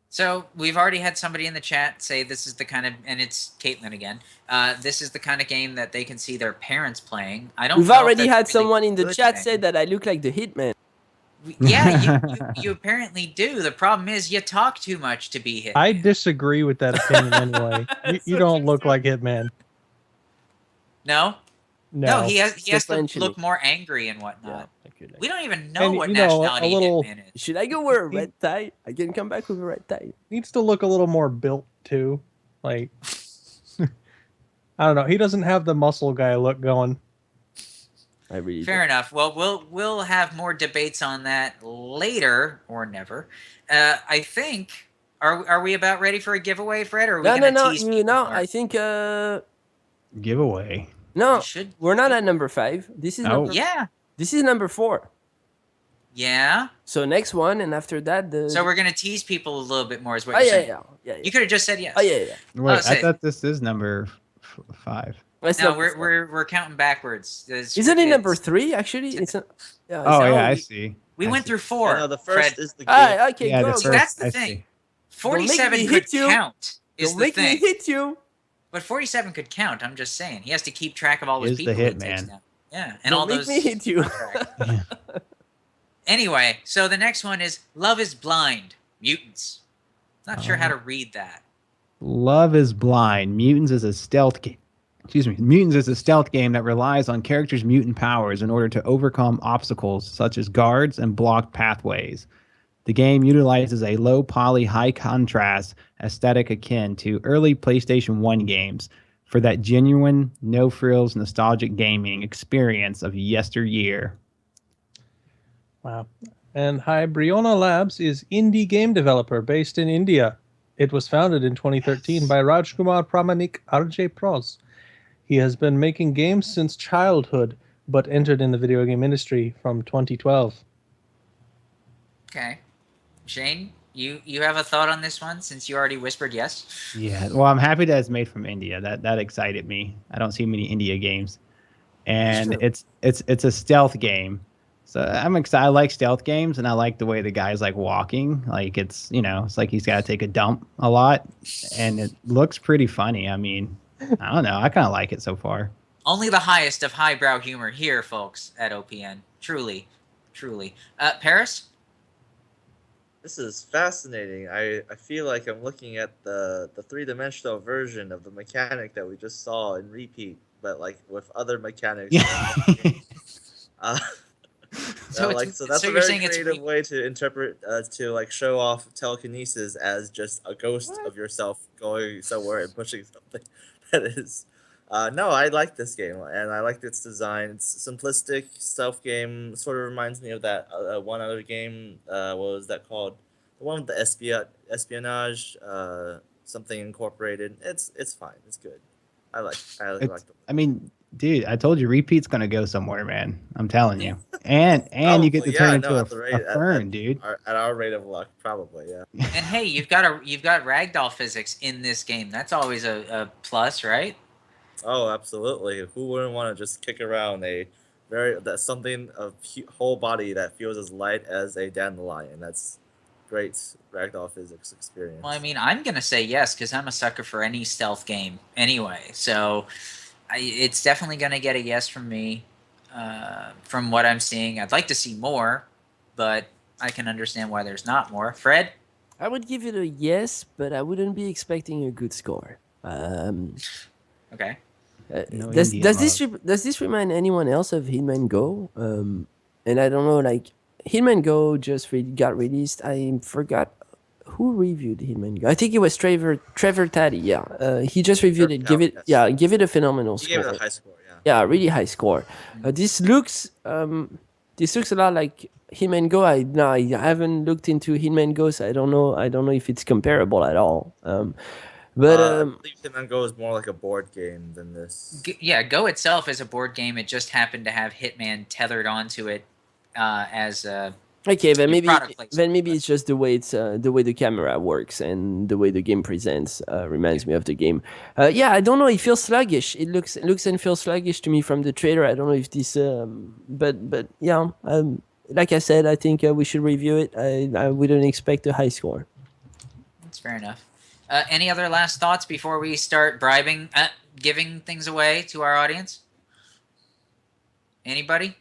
So we've already had somebody in the chat say this is the kind of, and it's Caitlin again. This is the kind of game that they can see their parents playing. I don't. We've know if already that's had really someone in the good chat thing. say that I look like the Hitman. Yeah, you apparently do. The problem is you talk too much to be hit. I disagree with that opinion anyway. You don't look like Hitman. No, No. he has to Sequentially. look more angry and whatnot. We don't even know And, what you know, a nationality little- Hitman is. Should I go wear a red tie? I can come back with a red tie. Needs to look a little more built too. Like I don't know. He doesn't have the muscle guy look going. I really Fair enough. Well, we'll have more debates on that later or never. I think. Are we about ready for a giveaway, Fred? Or are we No, gonna tease people more? I think Giveaway. no, We should. we're not at number 5. This is Oh. number Yeah. This is number 4. Yeah. So next one, and after that, the So we're gonna tease people a little bit more, is what oh you're yeah, saying. yeah. You could have just said yes. Oh yeah. Wait, say- I thought this is number 5. That's No, number 4. we're counting backwards. Isn't it number 3 actually? It's a, yeah. Oh it's- yeah, I we- see. We I went see. through 4. No, the first Fred. is the game. Ah, okay, Yeah, go. the See, go. first, that's the I thing. see. 47 me could hit you. count. Is Don't the make me thing. hit you. But 47 could count. I'm just saying. He has to keep track of all his Is the people he takes Hitman. down. Yeah, and Don't all make those. me hit you. contracts. Anyway, so the next one is Love is Blind. Mutants. Not sure how to read that. Love is Blind. Mutants is a stealth game. Excuse me. Mutants is a stealth game that relies on characters' mutant powers in order to overcome obstacles such as guards and blocked pathways. The game utilizes a low poly, high contrast aesthetic akin to early PlayStation 1 games for that genuine, no frills, nostalgic gaming experience of yesteryear. Wow. And Hybriona Labs is indie game developer based in India. It was founded in 2013 by Rajkumar Pramanik RJ Pros. He has been making games since childhood, but entered in the video game industry from 2012. Okay. Shane, you have a thought on this one since you already whispered yes? Yeah, well, I'm happy that it's made from India. That excited me. I don't see many India games, and it's a stealth game. So I'm excited. I like stealth games, and I like the way the guy's like walking. Like it's it's like he's got to take a dump a lot, and it looks pretty funny. I mean, I don't know. I kind of like it so far. Only the highest of highbrow humor here, folks, at OPN. Truly. Paris? This is fascinating. I feel like I'm looking at the three-dimensional version of the mechanic that we just saw in repeat, but like with other mechanics. Yeah. So that's so a you're very saying it's creative way to interpret to like show off telekinesis as just a ghost of yourself going somewhere and pushing something. That is, no, I like this game and I like its design. It's simplistic stealth game. Sort of reminds me of that one other game. What was that called? The one with the espionage. Something incorporated. It's fine. It's good. I like the I mean, dude, I told you Repeat's gonna go somewhere, man. I'm telling you. And you get to turn into a fern, dude. At our rate of luck, probably, yeah. And hey, you've got ragdoll physics in this game. That's always a plus, right? Oh, absolutely. Who wouldn't want to a whole body that feels as light as a dandelion? That's great ragdoll physics experience. Well, I mean, I'm gonna say yes because I'm a sucker for any stealth game anyway. So it's definitely gonna get a yes from me. From what I'm seeing, I'd like to see more, but I can understand why there's not more. Fred? I would give it a yes, but I wouldn't be expecting a good score. Okay. No Does Indian this remind anyone else of Hitman Go? And I don't know, like Hitman Go just got released. I forgot who reviewed Hitman Go. I think it was Trevor Taddy. Yeah, he just reviewed Trevor it. Give Taddy, it, yes. yeah, give it a phenomenal He score. gave it a high score, yeah. Yeah, really high score. This looks a lot like Hitman Go. I haven't looked into Hitman Go, so I don't know if it's comparable at all. But I believe Hitman Go is more like a board game than this. Yeah, Go itself is a board game. It just happened to have Hitman tethered onto it as a okay, then your maybe product placement, but- it's just the way the way the camera works and the way the game presents reminds me of the game. Yeah, I don't know. It feels sluggish. It looks and feels sluggish to me from the trailer. I don't know if this, but yeah. Like I said, I think we should review it. I wouldn't expect a high score. That's fair enough. Any other last thoughts before we start giving things away to our audience? Anybody?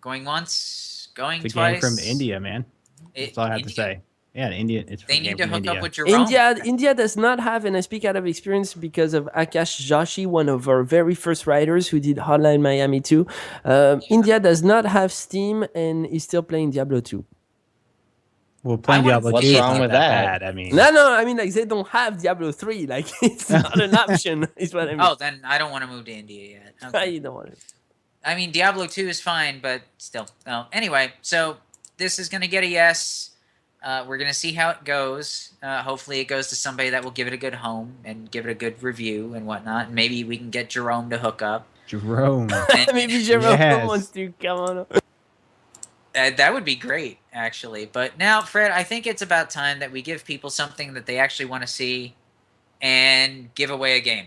Going once? Going It's a twice? game from India, man. That's all I have to say. Yeah, India. It's They a need game to from hook India. up with Jerome. India does not have, and I speak out of experience because of Akash Joshi, one of our very first writers who did Hotline Miami 2. India does not have Steam and is still playing Diablo 2. Well, playing wanna Diablo see 2 it. is What's wrong not with that that? bad. I mean, No, I mean, like, they don't have Diablo 3. Like, it's not an option, is what I mean. Oh, then I don't want to move to India yet. Okay. You don't want it. I mean, Diablo 2 is fine, but still. Oh, anyway, so this is going to get a yes. We're going to see how it goes. Hopefully it goes to somebody that will give it a good home and give it a good review and whatnot. Maybe we can get Jerome to hook up. Jerome. Maybe Jerome Yes. wants to come on. That would be great, actually. But now, Fred, I think it's about time that we give people something that they actually want to see and give away a game.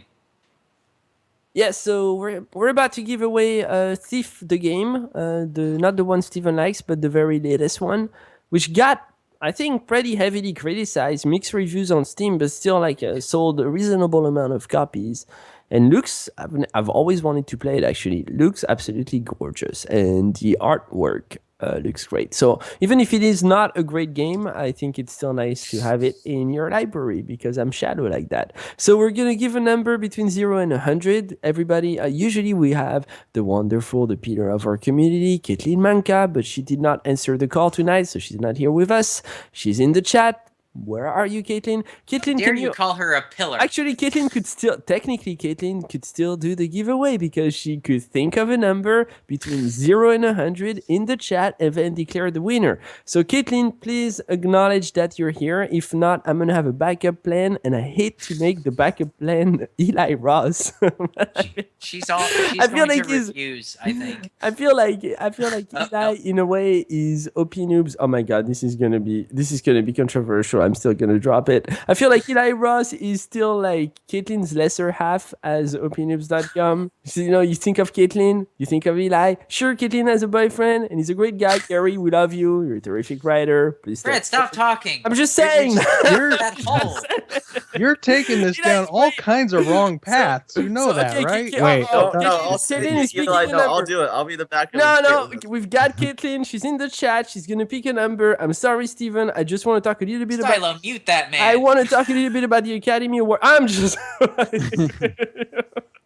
Yeah, so we're about to give away Thief the game, not the one Steven likes, but the very latest one, which got, I think, pretty heavily criticized, mixed reviews on Steam, but still like sold a reasonable amount of copies. And looks, I've always wanted to play it actually. Looks absolutely gorgeous, and the artwork looks great. So even if it is not a great game, I think it's still nice to have it in your library because I'm shallow like that. So we're gonna give a number between 0 and 100. Everybody, usually we have the wonderful, the pillar of our community, Caitlin Manka, but she did not answer the call tonight, so she's not here with us. She's in the chat. Where are you, Caitlin? Caitlin, Dare can you call her a pillar? Actually, Caitlin could still do the giveaway because she could think of a number between 0 and 100 in the chat and then declare the winner. So, Caitlin, please acknowledge that you're here. If not, I'm going to have a backup plan, and I hate to make the backup plan Eli Ross. She's I feel going like to he's- refuse, I think. I feel like Eli, in a way, is OPNoobs. Oh my god, this is gonna be controversial. I'm still gonna drop it. I feel like Eli Ross is still like Caitlin's lesser half as OPNoobs.com. So, you think of Caitlin, you think of Eli. Sure, Caitlin has a boyfriend and he's a great guy. Gary, we love you. You're a terrific writer. Please Fred, stop talking. I'm just saying. You're That hole. you're taking this down all kinds of wrong paths. You know that, right? Wait. Caitlin is picking a No, I'll number. do it. I'll be the backup. No, we've got Caitlin. She's in the chat. She's gonna pick a number. I'm sorry, Steven. I just want to talk a little bit about. Stylo, mute that man. I want to talk a little bit about the Academy Award. I'm just. Who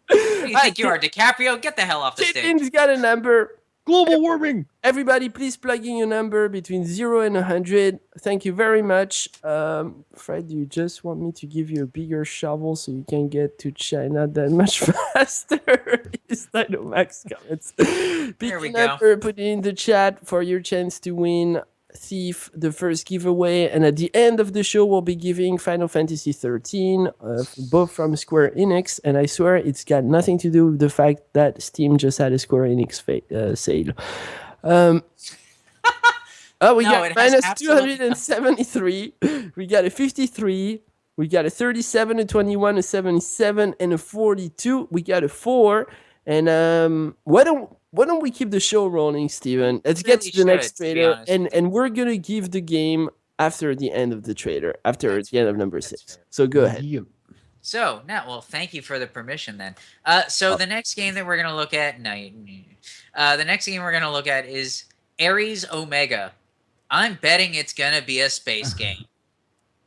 do you think you are, DiCaprio? Get the hell off the stage. Caitlin's got a number. Global warming. Everybody, please plug in your number between 0 and 100. Thank you very much. Fred, you just want me to give you a bigger shovel so you can get to China that much faster? Is that no max comments? Pick There we a go. number, put it in the chat for your chance to win Thief, the first giveaway. And at the end of the show, we'll be giving Final Fantasy 13, both from Square-Enix. And I swear it's got nothing to do with the fact that Steam just had a Square-Enix sale. We No, got it has minus absolutely 273. We got a 53. We got a 37, a 21, a 77, and a 42. We got a 4. And why don't we keep the show rolling, Steven? Let's get Really to the next should, to be trailer, honest. and we're gonna give the game after the end of the trailer, after That's the end of fair. number That's 6. fair. So go ahead. Yep. So now, well, thank you for the permission then. So Oh. the next game that we're gonna look at, the next game we're gonna look at is Ares Omega. I'm betting it's gonna be a space game.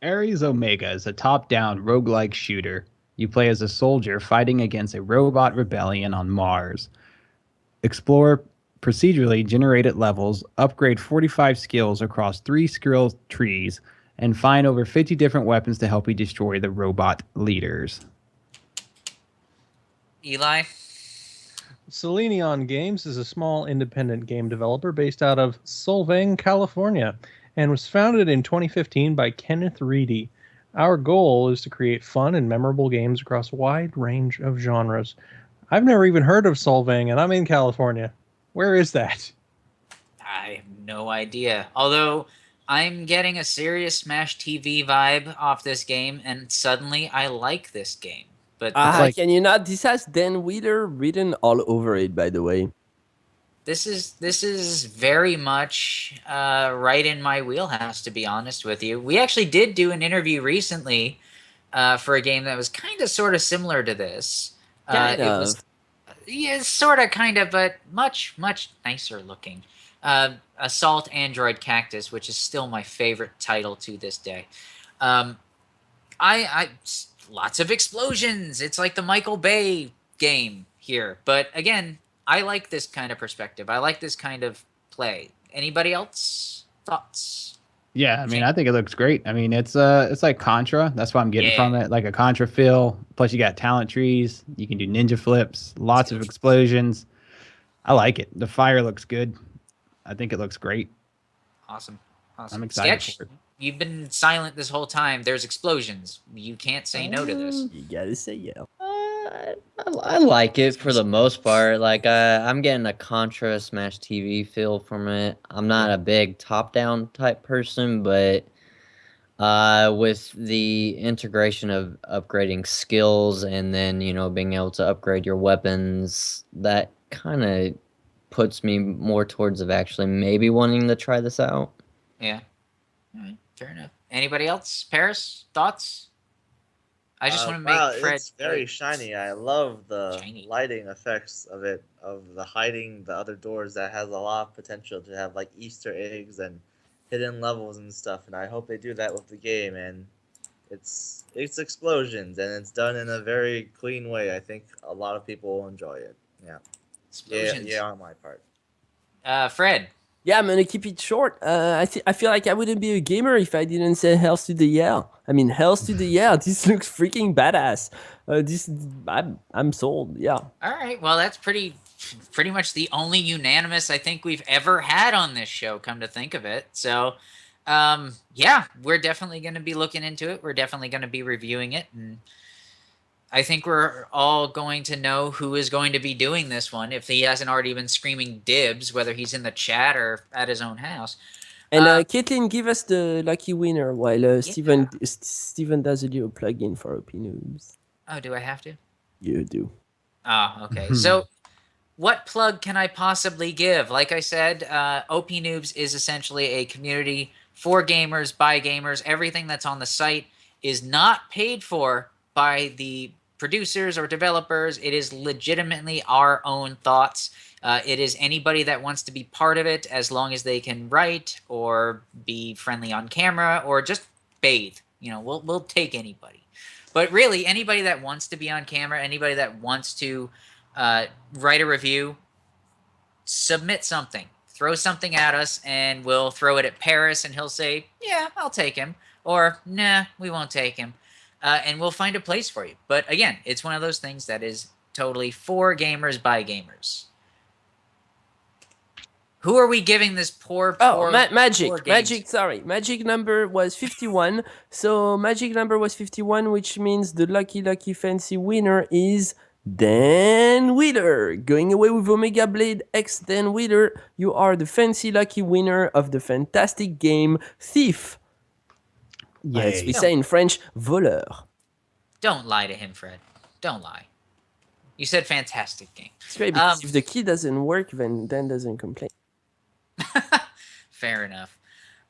Ares Omega is a top-down roguelike shooter. You play as a soldier fighting against a robot rebellion on Mars. Explore procedurally generated levels, upgrade 45 skills across 3 skill trees, and find over 50 different weapons to help you destroy the robot leaders. Eli, Selenion Games is a small independent game developer based out of Solvang, California, and was founded in 2015 by Kenneth Reedy. Our goal is to create fun and memorable games across a wide range of genres. I've never even heard of Solvang, and I'm in California. Where is that? I have no idea. Although I'm getting a serious Smash TV vibe off this game, and suddenly I like this game. But like- Can you not? This has Dan Wheeler written all over it, by the way. this is very much right in my wheelhouse, to be honest with you. We actually did do an interview recently for a game that was kind of sort of similar to this. Kind It of. was yeah, sort of, kind of, but much nicer looking. Assault Android Cactus, which is still my favorite title to this day. Lots of explosions. It's like the Michael Bay game here, but again, I like this kind of perspective. I like this kind of play. Anybody else thoughts? Yeah, I mean, I think it looks great. I mean, it's like Contra. That's what I'm getting from it, like a Contra feel. Plus, you got talent trees. You can do ninja flips. Lots of explosions. I like it. The fire looks good. I think it looks great. Awesome. I'm excited Sketch, for it. you've been silent this whole time. There's explosions. You can't say no to this. You gotta say yeah. I like it for the most part. Like I'm getting a Contra Smash TV feel from it. I'm not a big top-down type person, but with the integration of upgrading skills and then being able to upgrade your weapons, that kind of puts me more towards of actually maybe wanting to try this out. Yeah. All right. Fair enough. Anybody else? Paris? Thoughts? I just want to make wow, Fred. it's very shiny. I love the Shiny. lighting effects of it, of the hiding the other doors. That has a lot of potential to have like Easter eggs and hidden levels and stuff. And I hope they do that with the game. And it's explosions and it's done in a very clean way. I think a lot of people will enjoy it. Yeah. Explosions. Yeah, on my part. Fred. Yeah, I'm gonna keep it short. I feel like I wouldn't be a gamer if I didn't say "Hells to the yeah." I mean, "Hells to the yeah." This looks freaking badass. I'm sold. Yeah. All right. Well, that's pretty much the only unanimous I think we've ever had on this show, come to think of it. So, yeah, we're definitely going to be looking into it. We're definitely going to be reviewing it. And I think we're all going to know who is going to be doing this one if he hasn't already been screaming dibs, whether he's in the chat or at his own house. And Caitlin, give us the lucky winner while Steven does a little plug-in for OPNoobs. Oh, do I have to? You do. Oh, okay. So what plug can I possibly give? Like I said, OPNoobs is essentially a community for gamers, by gamers. Everything that's on the site is not paid for by the producers or developers. It is legitimately our own thoughts. It is anybody that wants to be part of it, as long as they can write or be friendly on camera or just bathe. We'll take anybody. But really, anybody that wants to be on camera, anybody that wants to write a review, submit something. Throw something at us, and we'll throw it at Paris, and he'll say, yeah, I'll take him. Or, nah, we won't take him. And we'll find a place for you. But again, it's one of those things that is totally for gamers, by gamers. Who are we giving this poor Magic. Sorry, magic number was 51. So magic number was 51, which means the lucky fancy winner is Dan Wheeler. Going away with Omega Blade X Dan Wheeler. You are the fancy lucky winner of the fantastic game Thief. As we say in French, voleur. Don't lie to him, Fred. Don't lie. You said fantastic game. It's great because if the key doesn't work, then Dan doesn't complain. Fair enough.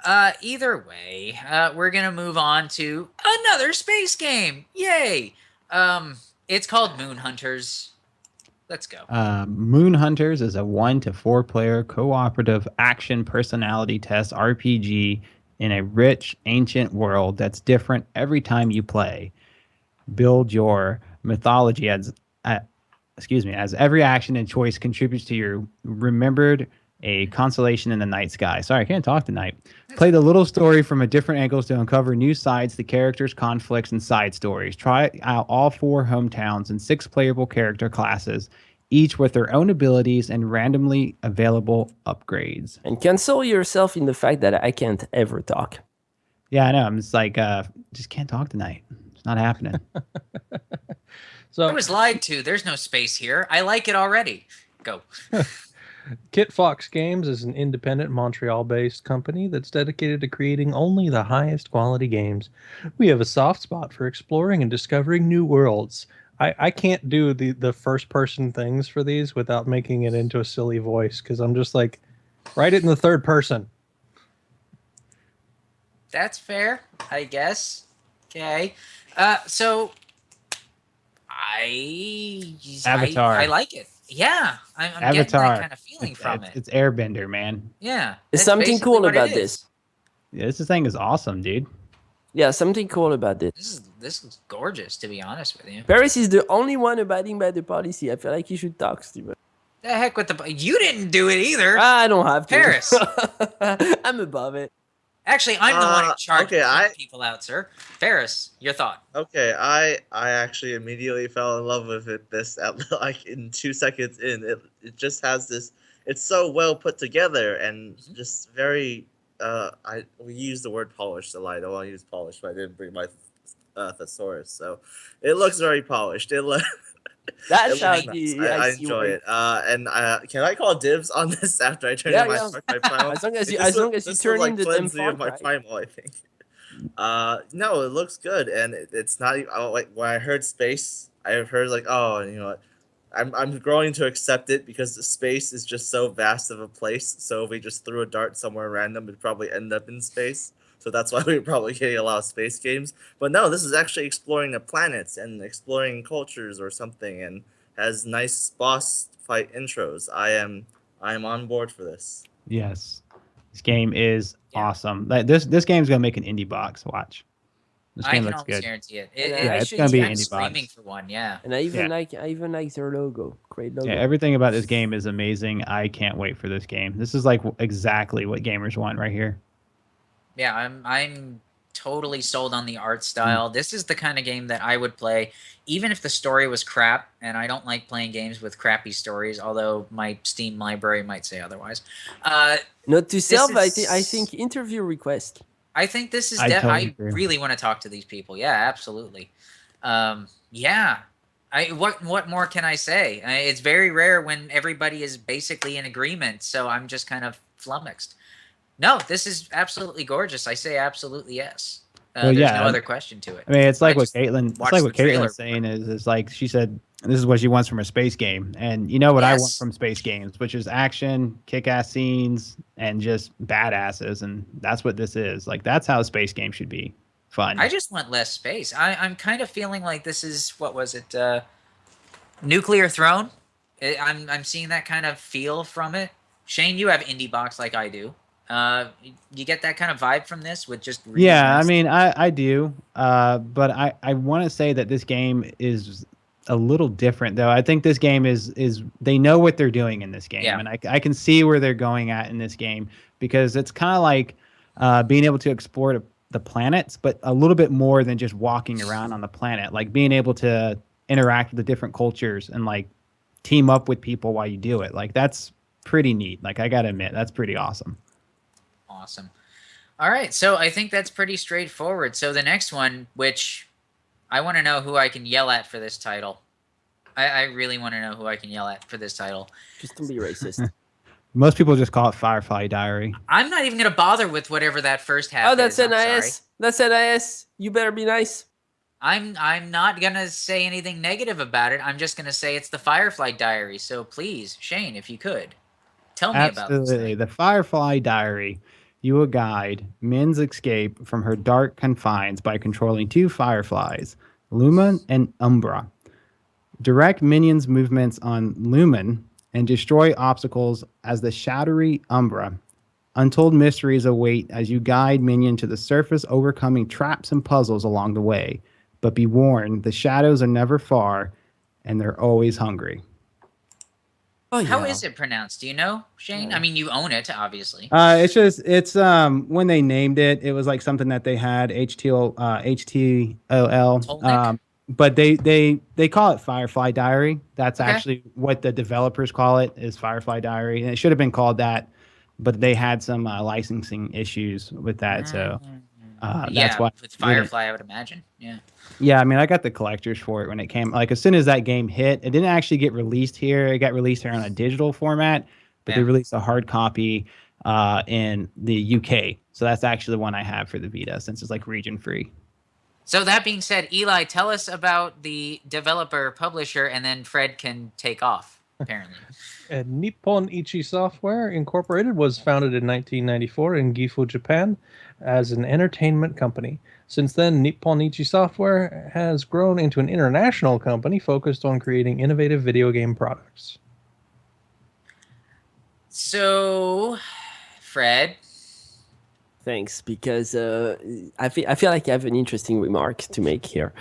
Either way, we're gonna move on to another space game. Yay! It's called Moonhunters. Let's go. Moonhunters is a 1 to 4 player cooperative action personality test RPG in a rich, ancient world that's different every time you play. Build your mythology as every action and choice contributes to your remembered a constellation in the night sky. Sorry, I can't talk tonight. Play the little story from a different angles to uncover new sides, the characters, conflicts, and side stories. Try out all 4 hometowns and 6 playable character classes, each with their own abilities and randomly available upgrades. And console yourself in the fact that I can't ever talk. Yeah, I know. I'm just like, just can't talk tonight. It's not happening. So I was lied to. There's no space here. I like it already. Go. Kitfox Games is an independent Montreal-based company that's dedicated to creating only the highest quality games. We have a soft spot for exploring and discovering new worlds. I can't do the first-person things for these without making it into a silly voice, because I'm just like, write it in the third person. That's fair, I guess. Okay. So Avatar. I like it. Yeah, I'm getting Avatar. that kind of feeling from it. It's Airbender, man. Yeah. There's that's something basically cool what it about is. this. Yeah, this thing is awesome, dude. Yeah, something cool about this. This is gorgeous, to be honest with you. Paris is the only one abiding by the policy. I feel like you should talk, Steven. The heck with the... You didn't do it either. I don't have to. Paris. I'm above it. Actually, I'm the one in charge okay, of keeping people out, sir. Ferris, your thought. Okay, I actually immediately fell in love with it. This at like in 2 seconds in, it just has this. It's so well put together and just very. We use the word polished a lot. I don't want to use polished, but I didn't bring my thesaurus, so it looks very polished. That's It how looks nice. I enjoy it. And can I call dibs on this after I turn in my primal? As long as you turn in the damn of my primal, I think. No, it looks good, and it's not even like when I heard space. I heard like, oh, you know what? I'm growing to accept it because the space is just so vast of a place. So if we just threw a dart somewhere random, it'd probably end up in space. So that's why we're probably getting a lot of space games. But no, this is actually exploring the planets and exploring cultures or something, and has nice boss fight intros. I am on board for this. Yes, this game is awesome. Like this game's gonna make an indie box. Watch. This I game can looks almost good. guarantee it. It's gonna be an I'm indie screaming box. for one. Yeah. And I even like their logo. Great logo. Yeah, everything about this game is amazing. I can't wait for this game. This is like exactly what gamers want right here. Yeah, I'm totally sold on the art style. This is the kind of game that I would play, even if the story was crap. And I don't like playing games with crappy stories, although my Steam library might say otherwise. Note to self, I is- think interview request. I think this is. I totally I agree. really want to talk to these people. Yeah, absolutely. Yeah. What more can I say? It's very rare when everybody is basically in agreement. So I'm just kind of flummoxed. No, this is absolutely gorgeous. I say absolutely yes. Well, There's yeah, no other question to it. I mean, it's like I what just Caitlin. It's watched like what the trailer. Caitlin's saying is like she said. This is what she wants from a space game, and you know what I want Yes. from space games, which is action, kick-ass scenes, and just badasses, and that's what this is. Like that's how a space game should be. Fun. I just want less space. I'm kind of feeling like this is what was it? Nuclear Throne. I'm seeing that kind of feel from it. Shane, you have indie box like I do. You get that kind of vibe from this with just really Yeah, nice- I mean, I do, but I want to say that this game is a little different, though. I think this game is they know what they're doing in this game, Yeah. and I can see where they're going at in this game because it's kind of like being able to explore the planets, but a little bit more than just walking around on the planet, like being able to interact with the different cultures and like team up with people while you do it. Like that's pretty neat. Like I gotta admit, that's pretty awesome. Awesome. All right, so I think that's pretty straightforward. So the next one, which I want to know who I can yell at for this title. I really want to know who I can yell at for this title. Just don't be racist. Most people just call it Firefly Diary. I'm not even going to bother with whatever that first half Oh, that's is. I'm NIS. sorry. That's NIS. You better be nice. I'm not going to say anything negative about it. I'm just going to say it's the Firefly Diary. So please, Shane, if you could, tell me about this Absolutely. thing. The Firefly Diary you will guide Min's escape from her dark confines by controlling two fireflies, Lumen and Umbra. Direct minions' movements on Lumen and destroy obstacles as the shadowy Umbra. Untold mysteries await as you guide Minion to the surface, overcoming traps and puzzles along the way. But be warned, the shadows are never far, and they're always hungry. Oh How yeah. is it pronounced? Do you know, Shane? I mean, you own it, obviously. It's when they named it, it was like something that they had htoL, Tolnick? but they call it Firefly Diary. That's Okay. actually what the developers call it, is Firefly Diary, and it should have been called that, but they had some licensing issues with that, so that's Yeah, why with Firefly, I would imagine. Yeah. yeah, I mean, I got the collectors for it when it came. Like, as soon as that game hit, it didn't actually get released here. It got released here on a digital format, but they Yeah. released a hard copy in the UK. So that's actually the one I have for the Vita, since it's like region free. So that being said, Eli, tell us about the developer publisher, and then Fred can take off. Apparently. Nippon Ichi Software Incorporated was founded in 1994 in Gifu, Japan, as an entertainment company. Since then, Nippon Ichi Software has grown into an international company focused on creating innovative video game products. So, Fred. Thanks, because I feel like I have an interesting remark to make here.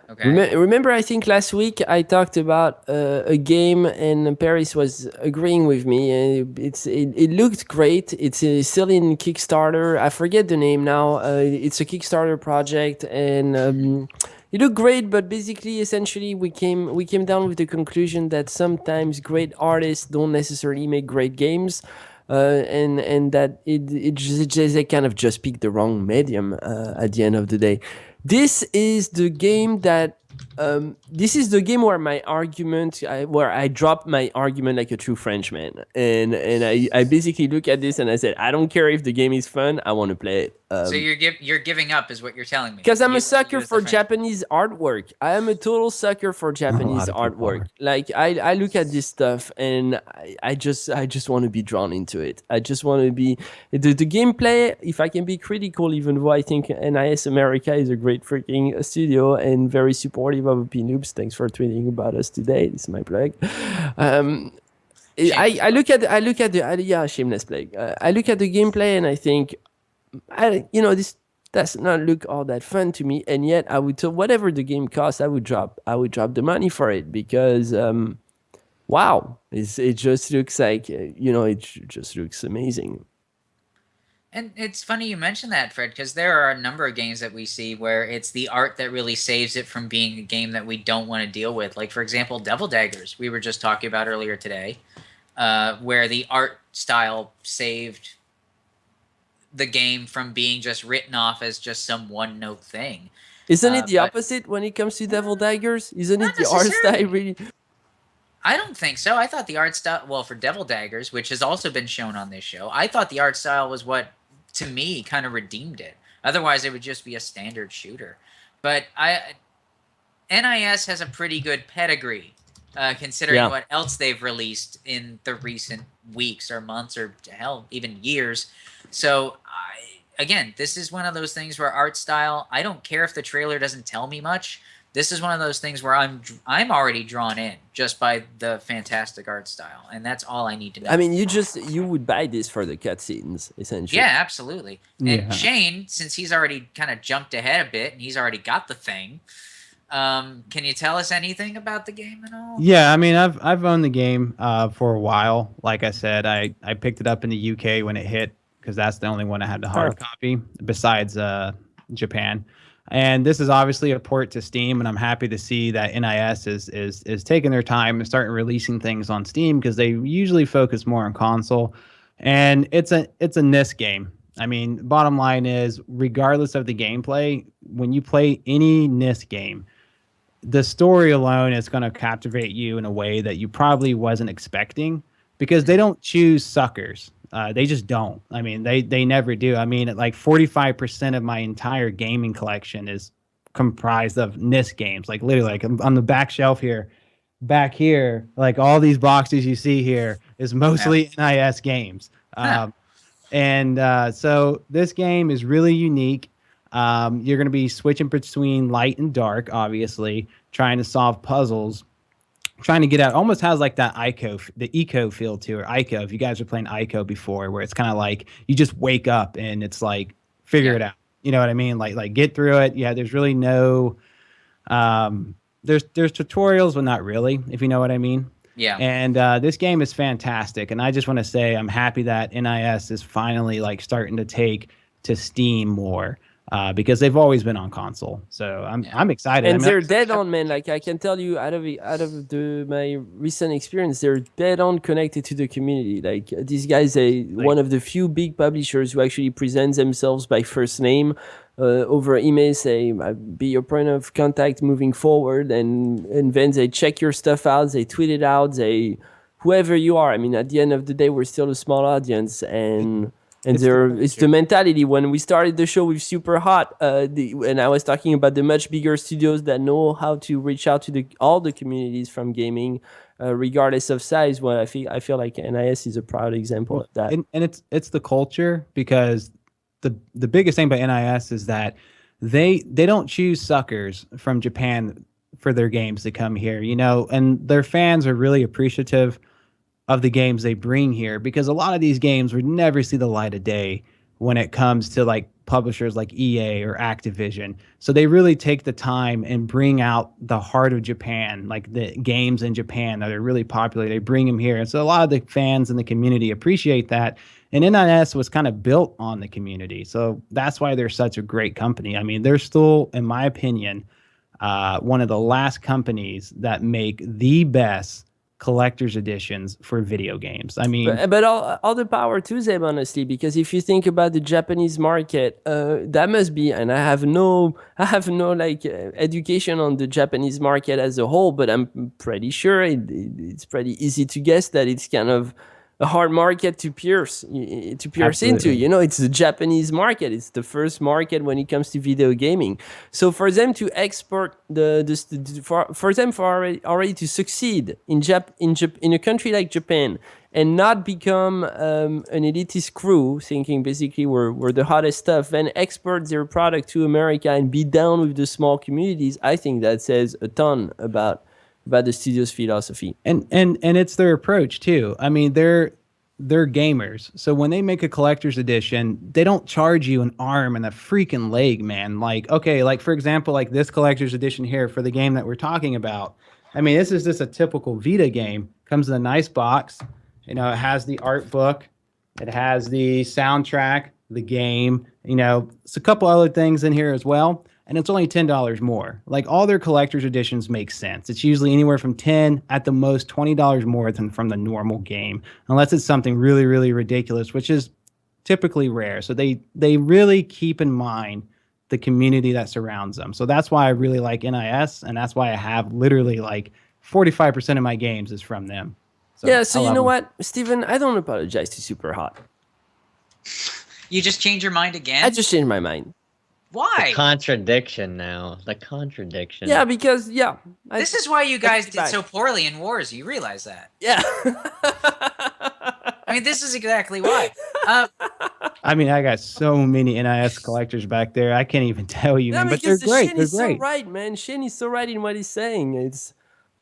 Okay. Remember, I think last week I talked about a game, and Paris was agreeing with me. It looked great. It's still in Kickstarter. I forget the name now. It's a Kickstarter project, and it looked great. But basically, essentially, we came down with the conclusion that sometimes great artists don't necessarily make great games. And that it just they kind of just picked the wrong medium at the end of the day. This is the game that this is the game where where I dropped my argument like a true Frenchman, and I basically look at this and I said, I don't care if the game is fun, I want to play it. So you're giving up, is what you're telling me. Because I'm You- a sucker you as the for French- Japanese artwork. I am a total sucker for Japanese lot of people artwork. are. Like I look at this stuff and I just want to be drawn into it. I just want to be the gameplay. If I can be critical, even though I think NIS America is a great freaking studio and very supportive of OPNoobs. Thanks for tweeting about us today. This is my plug. I look at the yeah, shameless plug. I look at the gameplay and I think, this does not look all that fun to me, and yet I would tell whatever the game costs, I would drop the money for it because wow, it just looks like it just looks amazing. And it's funny you mentioned that, Fred, because there are a number of games that we see where it's the art that really saves it from being a game that we don't want to deal with. Like, for example, Devil Daggers, we were just talking about earlier today, where the art style saved the game from being just written off as just some one-note thing. Isn't it the but- opposite when it comes to Devil Daggers? Isn't Not it the art necessarily. style really? I don't think so. I thought the art style, well, for Devil Daggers, which has also been shown on this show, I thought the art style was what, to me, kind of redeemed it. Otherwise, it would just be a standard shooter. But NIS has a pretty good pedigree, considering Yeah. what else they've released in the recent weeks or months or, hell, even years. So, again, this is one of those things where art style, I don't care if the trailer doesn't tell me much. This is one of those things where I'm already drawn in just by the fantastic art style, and that's all I need to know. I mean, you would buy this for the cutscenes, essentially. Yeah, absolutely. And Yeah. Shane, since he's already kind of jumped ahead a bit and he's already got the thing, can you tell us anything about the game and all? Yeah, I mean, I've owned the game for a while. Like I said, I picked it up in the UK when it hit because that's the only one I had the hard copy besides Japan. And this is obviously a port to Steam, and I'm happy to see that NIS is taking their time and starting releasing things on Steam because they usually focus more on console. And it's a NIS game. I mean, bottom line is, regardless of the gameplay, when you play any NIS game, the story alone is going to captivate you in a way that you probably wasn't expecting because they don't choose suckers. They just don't. I mean, they never do. I mean, like 45% of my entire gaming collection is comprised of NIS games. Like literally, like on the back shelf here, back here, like all these boxes you see here is mostly NIS games. And so this game is really unique. You're going to be switching between light and dark, obviously, trying to solve puzzles, trying to get out. Almost has like that the eco feel to it. Ico, if you guys were playing Ico before, where it's kind of like you just wake up and it's like figure it out. You know what I mean? Like get through it. Yeah, there's really no there's tutorials, but not really, if you know what I mean. Yeah. And this game is fantastic, and I just want to say I'm happy that NIS is finally like starting to take to Steam more, because they've always been on console. So I'm excited. And I mean, they're dead on, man. Like I can tell you, out of my recent experience, they're dead on connected to the community. Like these guys, one of the few big publishers who actually presents themselves by first name over email, say be your point of contact moving forward, and then they check your stuff out, they tweet it out, they whoever you are. I mean, at the end of the day, we're still a small audience, and it's the mentality. When we started the show with Super Hot, and I was talking about the much bigger studios that know how to reach out to all the communities from gaming, regardless of size. Well, I feel like NIS is a proud example of that. And it's the culture, because the biggest thing about NIS is that they don't choose suckers from Japan for their games to come here, you know, and their fans are really appreciative of the games they bring here, because a lot of these games would never see the light of day when it comes to like publishers like EA or Activision. So they really take the time and bring out the heart of Japan, like the games in Japan that are really popular. They bring them here. And so a lot of the fans in the community appreciate that. And NIS was kind of built on the community. So that's why they're such a great company. I mean, they're still, in my opinion, one of the last companies that make the best collector's editions for video games. I mean, but all the power to them, honestly, because if you think about the Japanese market, that must be, and I have no like education on the Japanese market as a whole, but I'm pretty sure it's pretty easy to guess that it's kind of a hard market to pierce into. You know, it's the Japanese market. It's the first market when it comes to video gaming. So for them to export for them already to succeed in a country like Japan and not become an elitist crew, thinking basically we're the hottest stuff, then export their product to America and be down with the small communities, I think that says a ton about the studio's philosophy. And it's their approach too. I mean, they're gamers. So when they make a collector's edition, they don't charge you an arm and a freaking leg, man. Like, okay, like for example, like this collector's edition here for the game that we're talking about. I mean, this is just a typical Vita game. Comes in a nice box. You know, it has the art book. It has the soundtrack, the game. You know, it's a couple other things in here as well. And it's only $10 more. Like all their collector's editions make sense. It's usually anywhere from $10 at the most $20 more than from the normal game, unless it's something really, really ridiculous, which is typically rare. So they really keep in mind the community that surrounds them. So that's why I really like NIS, and that's why I have literally like 45% of my games is from them. So yeah, so you know what, Steven, I don't apologize to Super Hot. You just change your mind again? I just changed my mind. Why? The contradiction now. The contradiction. Yeah, because this is why you guys did so poorly in Wars. You realize that? Yeah. I mean, this is exactly why. I mean, I got so many NIS collectors back there. I can't even tell you, man. But they're great. They're great. So right, man. Shane is so right in what he's saying. It's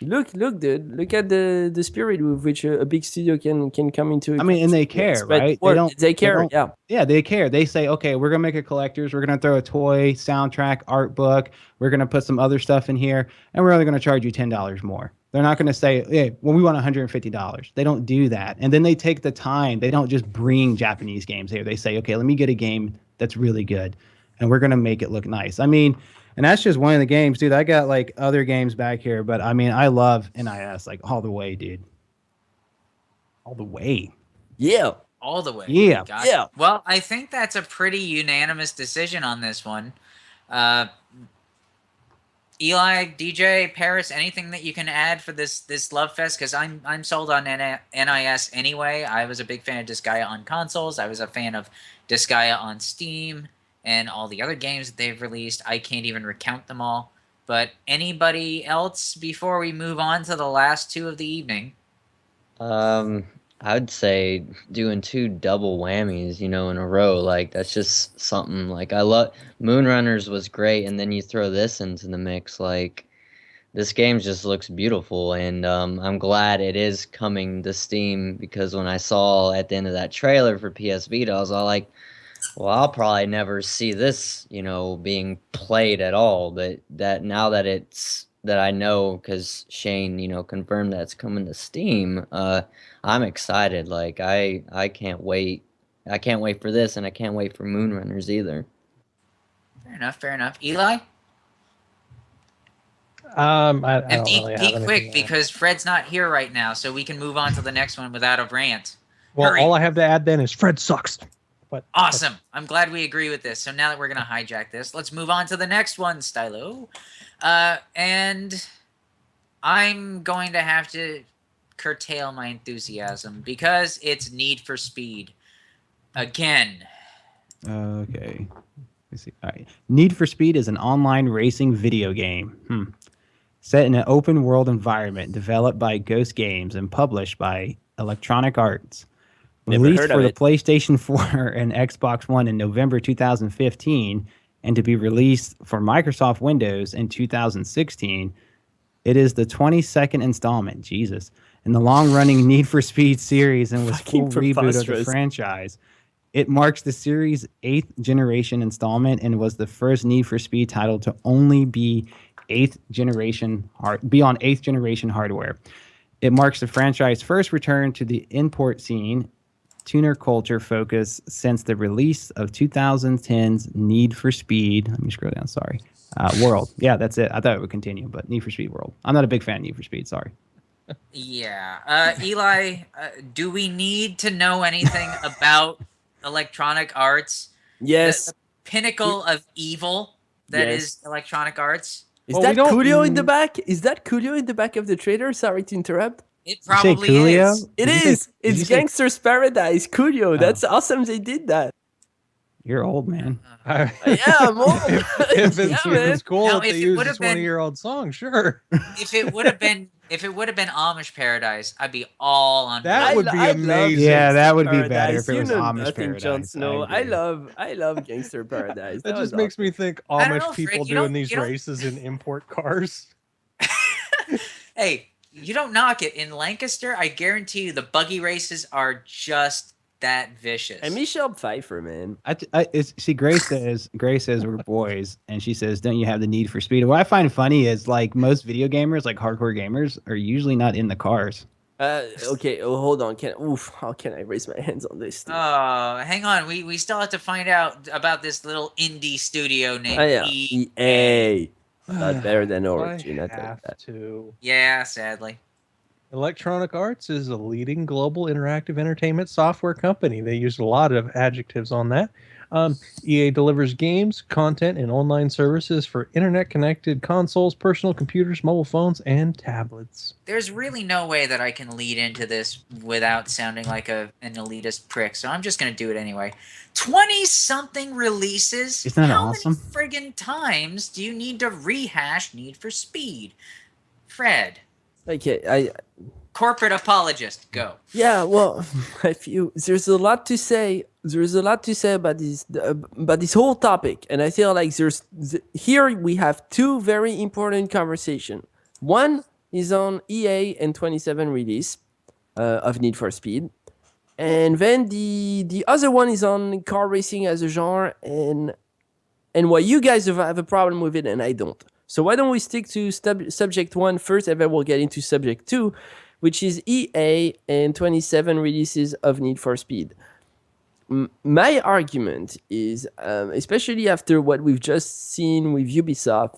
look, dude. Look at the spirit with which a big studio can come into. I mean, and they care, right? They care. Yeah. Yeah, they care. They say, okay, we're gonna make a collector's. We're gonna throw a toy, soundtrack, art book. We're gonna put some other stuff in here, and we're only gonna charge you $10 more. They're not gonna say, hey, well, we want $150. They don't do that. And then they take the time. They don't just bring Japanese games here. They say, okay, let me get a game that's really good, and we're gonna make it look nice. I mean. And that's just one of the games, dude. I got like other games back here, but I mean, I love NIS like all the way, dude. All the way. Yeah. All the way. Yeah. Yeah. Well, I think that's a pretty unanimous decision on this one. Eli, DJ, Paris, anything that you can add for this love fest? Because I'm sold on NIS anyway. I was a big fan of Disgaea on consoles. I was a fan of Disgaea on Steam. And all the other games that they've released. I can't even recount them all. But anybody else before we move on to the last two of the evening? I I would say doing two double whammies, in a row. Like that's just something. Like I love Moonrunners was great, and then you throw this into the mix. Like this game just looks beautiful, and I'm glad it is coming to Steam because when I saw at the end of that trailer for PS Vita, I was all like, well, I'll probably never see this, being played at all. But that now that that I know because Shane, confirmed that it's coming to Steam, I'm excited. Like I can't wait. I can't wait for this, and I can't wait for Moonrunners either. Fair enough. Fair enough. Eli, I and don't be, really have be anything quick to add. because Fred's not here right now, so we can move on to the next one without a rant. Well, Hurry. all I have to add then is Fred sucks. But Awesome. I'm glad we agree with this. So now that we're going to hijack this, let's move on to the next one, Stylo. And I'm going to have to curtail my enthusiasm because it's Need for Speed. Again. Okay. Let's see. All right. Need for Speed is an online racing video game. Set in an open world environment developed by Ghost Games and published by Electronic Arts. Never Released heard for of the it. PlayStation 4 and Xbox One in November 2015 and to be released for Microsoft Windows in 2016, it is the 22nd installment, Jesus, in the long-running Need for Speed series and was Fucking full reboot of the preposterous. franchise. It marks the series' 8th generation installment and was the first Need for Speed title to only be on 8th generation hardware. It marks the franchise's first return to the import scene, tuner culture focus since the release of 2010's Need for Speed. Let me scroll down. Sorry. World. Yeah, that's it. I thought it would continue, but Need for Speed World. I'm not a big fan of Need for Speed. Sorry. Yeah. Eli, do we need to know anything about Electronic Arts? Yes. The pinnacle of evil that is Yes. Electronic Arts? Is Well, we that don't- Coolio in the back? Is that Coolio in the back of the trailer? Sorry to interrupt. It You say probably Coolio? is. It Did you say- is. did you It's say- Gangster's Paradise. Coolio. Oh. That's awesome. They did that. You're old, man. Yeah, I'm old. if Yeah, it's man. cool Now, that if they it use would a have been- 20-year-old song, sure. If it would have been Amish Paradise, I'd be all on That board. would be I love amazing. Yeah, that would be Paradise. better if it You was know Amish nothing, Jon Paradise. Snow. I agree. I love Gangster Paradise. That just was makes awesome. me think I don't Amish know, Fred, people you don't- doing these you don't- races in import cars. Hey, you don't knock it. In Lancaster, I guarantee you the buggy races are just that vicious. And Michelle Pfeiffer, man. Grace says we're boys, and she says, "Don't you have the need for speed?" What I find funny is like most video gamers, like hardcore gamers, are usually not in the cars. Okay. Oh, hold on. How can I raise my hands on this? Hang on. We still have to find out about this little indie studio named yeah. EA. EA. Not better than I Origin. I think have that. to. Yeah, sadly. Electronic Arts is a leading global interactive entertainment software company. They used a lot of adjectives on that. EA delivers games, content, and online services for internet-connected consoles, personal computers, mobile phones, and tablets. There's really no way that I can lead into this without sounding like an elitist prick, so I'm just going to do it anyway. 20-something releases? Isn't that How awesome? many friggin' times do you need to rehash Need for Speed? Fred, Okay. corporate apologist, go. Yeah, well, I feel there's a lot to say. There's a lot to say about this whole topic, and I feel like here we have two very important conversations. One is on EA and 27 release of Need for Speed, and then the other one is on car racing as a genre, and why you guys have a problem with it and I don't. So why don't we stick to subject one first, and then we'll get into subject two, which is EA and 27 releases of Need for Speed. My argument is, especially after what we've just seen with Ubisoft,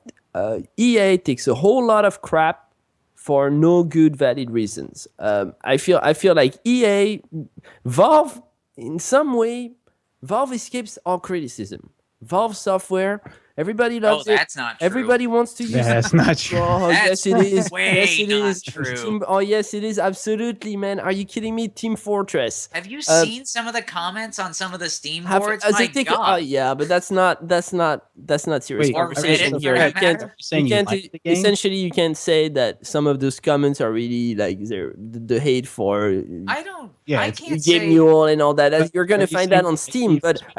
EA takes a whole lot of crap for no good valid reasons. I feel like Valve, in some way, Valve escapes all criticism. Valve software. Everybody Oh, loves it. that's not true. Everybody wants to use it. That's not true. Oh, That's yes, it is. way Yes, it not is. true. Oh, yes, it is. Absolutely, man. Are you kidding me? Team Fortress. Have you seen some of the comments on some of the Steam boards? As My a ticket. God. yeah, but that's not serious Wait, Or conversation Reddit, here. for You that can't. matter? You're saying you like the game? Essentially, you can't say that some of those comments are really like the hate for I don't. Yeah, I it's- can't Game say. Mule and all that. But You're gonna are you find saying that on you like Steam. Need for But Speed?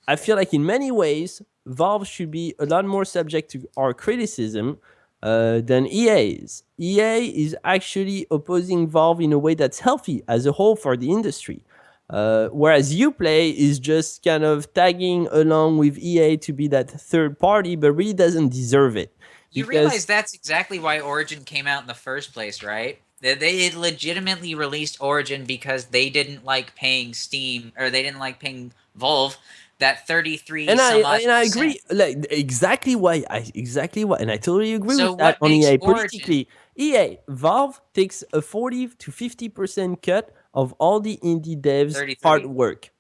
I feel like in many ways, Valve should be a lot more subject to our criticism than EA is. EA is actually opposing Valve in a way that's healthy as a whole for the industry. Whereas Uplay is just kind of tagging along with EA to be that third party, but really doesn't deserve it. You realize that's exactly why Origin came out in the first place, right? They legitimately released Origin because they didn't like paying Steam, or they didn't like paying Valve that 33 and some I odd and I percent. agree, like exactly why, and I totally agree So with that what on makes EA. Origin- Politically, Valve takes a 40 to 50% cut of all the indie devs' 30. hard work.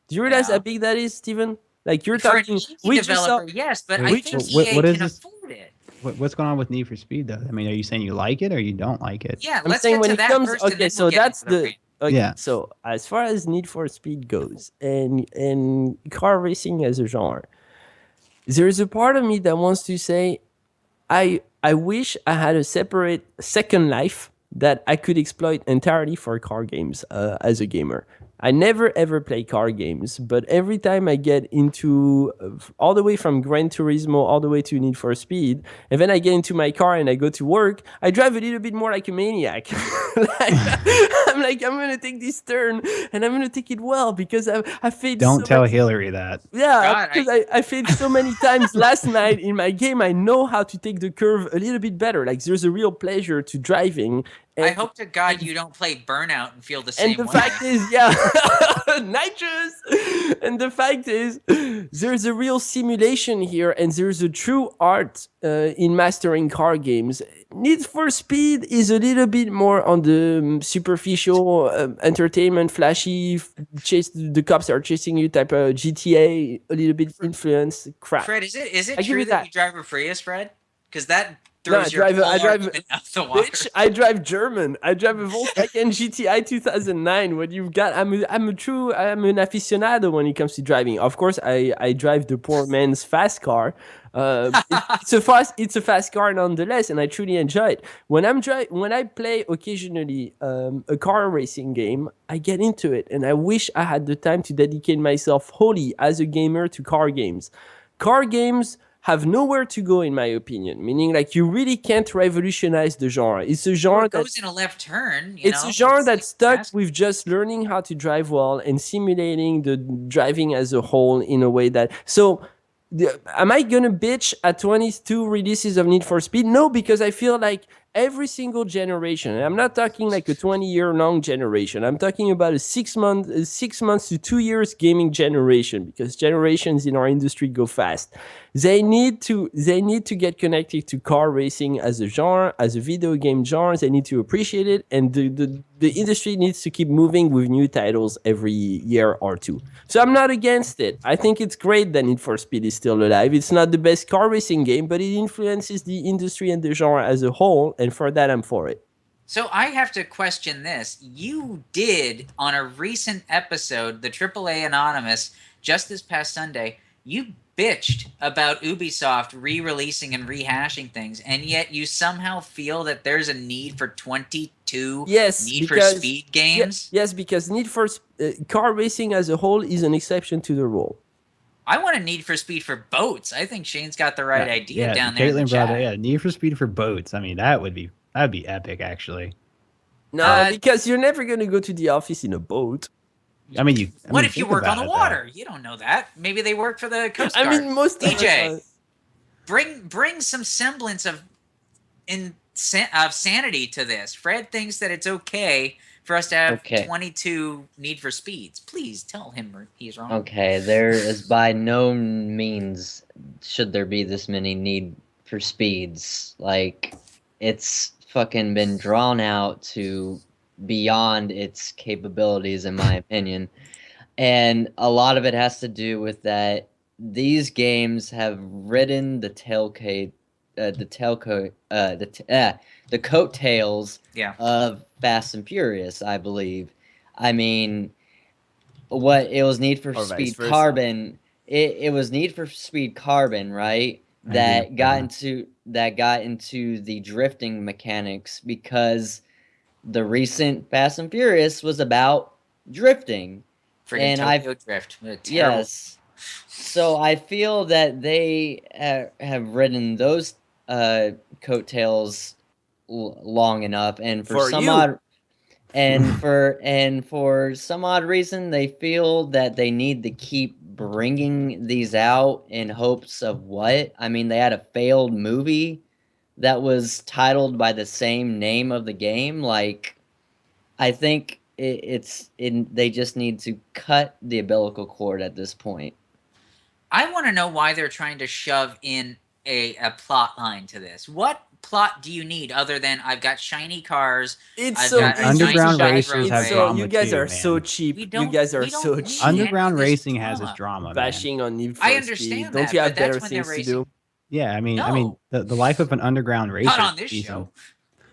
Do you realize Yeah. how big that is, Steven? Like you're For an talking, indie we just saw. developer, yes, but Wait, I think what- EA what is can this? afford it. What's going on with Need for Speed though? I mean, are you saying you like it or you don't like it? Yeah, I'm let's saying get when to it that comes, first, and okay, then so we'll get that's into the the rant. okay. Yeah. So as far as Need for Speed goes, and car racing as a genre, there is a part of me that wants to say, I wish I had a separate second life that I could exploit entirely for car games as a gamer. I never ever play car games, but every time I get into all the way from Gran Turismo all the way to Need for Speed, and then I get into my car and I go to work, I drive a little bit more like a maniac. I'm gonna take this turn and I'm gonna take it well because I failed. Don't so tell many- Hillary that. yeah, God, because I failed so many times last night in my game. I know how to take the curve a little bit better. Like there's a real pleasure to driving. I hope to God you don't play Burnout and feel the And same the way. fact is, yeah, nitrous. And the fact is, there's a real simulation here, and there's a true art in mastering car games. Need for Speed is a little bit more on the superficial entertainment, flashy, chase the cops are chasing you type of GTA, a little bit influence crap. Fred, is it I give true you that that. you drive a Prius, Fred? Because that No, throws your whole argument out the water. Bitch, I drive German. I drive a Volkswagen GTI 2009. What you've got? I'm an aficionado when it comes to driving. Of course, I drive the poor man's fast car. It's a fast car nonetheless, and I truly enjoy it. When I play occasionally a car racing game, I get into it, and I wish I had the time to dedicate myself wholly as a gamer to car games. Car games have nowhere to go, in my opinion. Meaning, like, you really can't revolutionize the genre. It's a Or genre it that goes in a left turn. it's a genre like that's stuck fast- with just learning how to drive well and simulating the driving as a whole in a way that. So, am I gonna bitch at 22 releases of Need for Speed? No, because I feel like every single generation, and I'm not talking like a 20-year long generation. I'm talking about a 6 months to 2 years gaming generation, because generations in our industry go fast. They need to get connected to car racing as a genre, as a video game genre. They need to appreciate it, and the industry needs to keep moving with new titles every year or two. So I'm not against it. I think it's great that Need for Speed is still alive. It's not the best car racing game, but it influences the industry and the genre as a whole, and for that, I'm for it. So I have to question this. You did, on a recent episode, the AAA Anonymous, just this past Sunday, you bitched about Ubisoft re-releasing and rehashing things, and yet you somehow feel that there's a need for 22 Need for Speed games? Yes, because Need for car racing as a whole is an exception to the rule. I want a Need for Speed for boats. I think Shane's got the right idea down there in the Caitlin brought chat. it. Yeah, Need for Speed for boats. I mean, that'd be epic, actually. No, because you're never going to go to the office in a boat. I mean, What if you think work on about the it, though. water? You don't know that. Maybe they work for the Coast Guard. I mean, most DJ, bring some semblance of sanity to this. Fred thinks that it's okay for us to have 22 Need for Speeds. Please tell him he's wrong. Okay, there is by no means should there be this many Need for Speeds. Like, it's fucking been drawn out to beyond its capabilities, in my opinion. And a lot of it has to do with that these games have ridden the the coattails Yeah. of Fast and Furious, I believe. I mean, what it was Need for Or vice Speed versa. Carbon. It was Need for Speed Carbon, right? I That agree. got into the drifting mechanics because the recent Fast and Furious was about drifting. Friggin' And Tokyo Drift. What a terrible. Yes. So I feel that they have ridden those coattails long enough, and For you. for some odd reason, they feel that they need to keep bringing these out in hopes of what? I mean, they had a failed movie that was titled by the same name of the game. Like, I think they just need to cut the umbilical cord at this point. I want to know why they're trying to shove in a plot line to this. What plot do you need other than I've got shiny cars? It's I've so got a easy Underground to buy. racers It's have so drama you guys too, are so man. cheap. We You don't- guys are we don't so need cheap. any Underground of this racing has its drama. drama, man. Bashing on Need for I Speed. understand Don't that, you have but that's better when they're things to racing. do? Yeah, I mean, No. the life of an underground racer. Not on this be show. Some,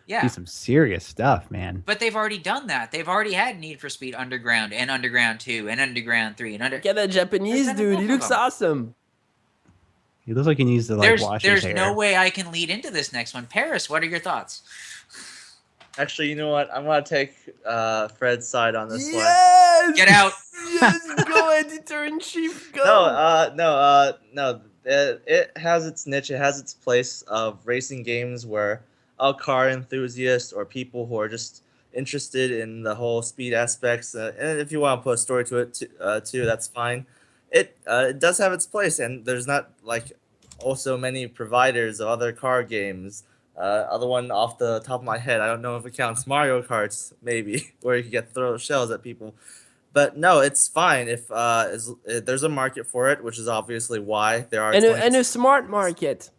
Yeah. be some serious stuff, man. But they've already done that. They've already had Need for Speed Underground and Underground 2 and Underground 3 and Get that Japanese There's dude. He enough of looks them. awesome. He looks like he needs to like wash his There's hair. no way I can lead into this next one. Paris, what are your thoughts? Actually, you know what? I'm gonna take Fred's side on this one. Yes. Get out. Yes, go editor in chief. Go. No. It has its niche. It has its place of racing games where all car enthusiasts or people who are just interested in the whole speed aspects, and if you want to put a story to it too, that's fine. It does have its place, and there's not like also many providers of other car games. Other one off the top of my head, I don't know if it counts Mario Karts, maybe, where you can get throw shells at people. But no, it's fine if there's a market for it, which is obviously why there are. And a smart market.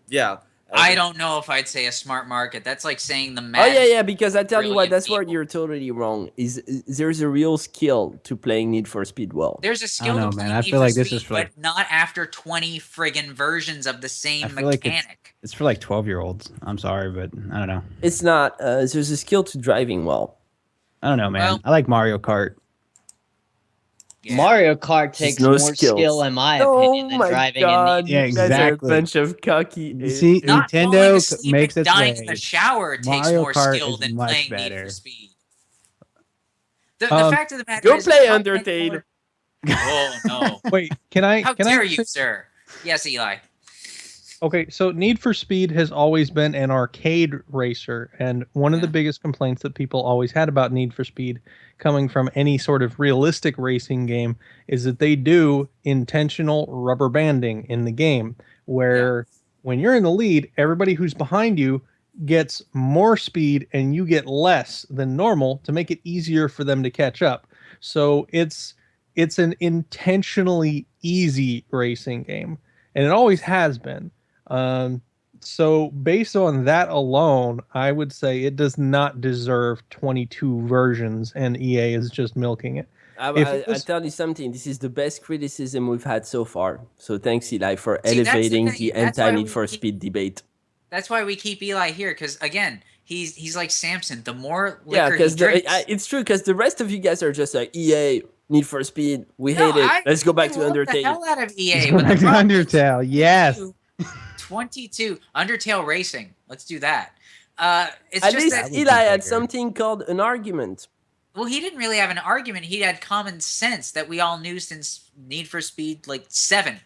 Yeah. I don't know if I'd say a smart market. That's like saying the Oh mad. yeah, because I tell you what, brilliant that's where people. you're totally wrong. Is there's a real skill to playing Need for Speed well. There's a skill know, to man. play I Need feel for like this Speed, is for, like- but not after 20 friggin' versions of the same I feel like mechanic. it's for like 12-year-olds. I'm sorry, but I don't know. It's not. There's a skill to driving well. I don't know, man. Well- I like Mario Kart. Yeah. Mario Kart takes no more skills. skill, in my Oh opinion, than my driving god! in Yeah, You guys are a exactly. bunch of cocky. You see, Not falling Nintendo asleep makes and its dying way. in the shower takes Mario more Kart skill is than much playing Need better. for Speed. The Um, fact of the matter Go is, play how many Undertale. more- Oh no! Wait, can I? How can dare I you, sir? Yes, Eli. Okay, so Need for Speed has always been an arcade racer, and one of the Yeah. biggest complaints that people always had about Need for Speed coming from any sort of realistic racing game is that they do intentional rubber banding in the game, where when you're in the lead, everybody who's behind you gets more speed and you get less than normal to make it easier for them to catch up. So it's an intentionally easy racing game, and it always has been. So based on that alone, I would say it does not deserve 22 versions, and EA is just milking it. If it I was- tell you something. This is the best criticism we've had so far. So thanks, Eli, for See, that's the elevating thing. the That's why anti-Need we for keep- Speed debate. That's why we keep Eli here, because again, he's like Samson. The more Yeah, liquor he because drinks, it's true. Because the rest of you guys are just like EA, Need for Speed. We No, hate it. I- Let's go back I to love the Undertale. hell out of EA. Let's go but the back to problem is Undertale. Yes. 22 Undertale Racing. Let's do that. It's At just least that would be Eli had bigger. something called an argument. well, he didn't really have an argument. He had common sense that we all knew since Need for Speed like 7.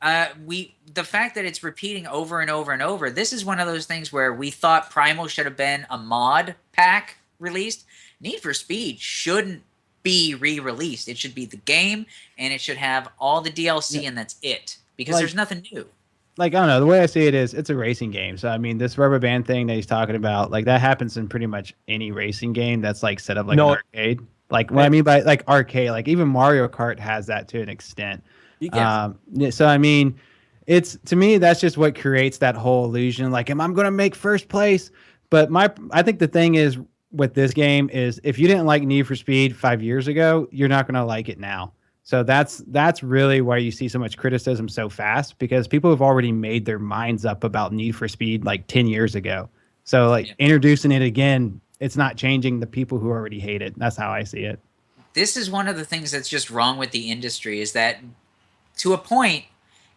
The fact that it's repeating over and over and over. This is one of those things where we thought Primal should have been a mod pack released. Need for Speed shouldn't be re-released. It should be the game, and it should have all the DLC, and that's it. Because Like- there's nothing new. Like, I don't know, the way I see it is it's a racing game. So I mean, this rubber band thing that he's talking about, like that happens in pretty much any racing game that's like set up like No. an arcade. Like what I mean by like arcade, like even Mario Kart has that to an extent. You can. Yeah, so I mean, it's to me that's just what creates that whole illusion. Like, am I going to make first place? But I think the thing is with this game is if you didn't like Need for Speed 5 years ago, you're not going to like it now So that's really why you see so much criticism so fast, because people have already made their minds up about Need for Speed like 10 years ago. So like introducing it again, it's not changing the people who already hate it. That's how I see it. This is one of the things that's just wrong with the industry, is that to a point,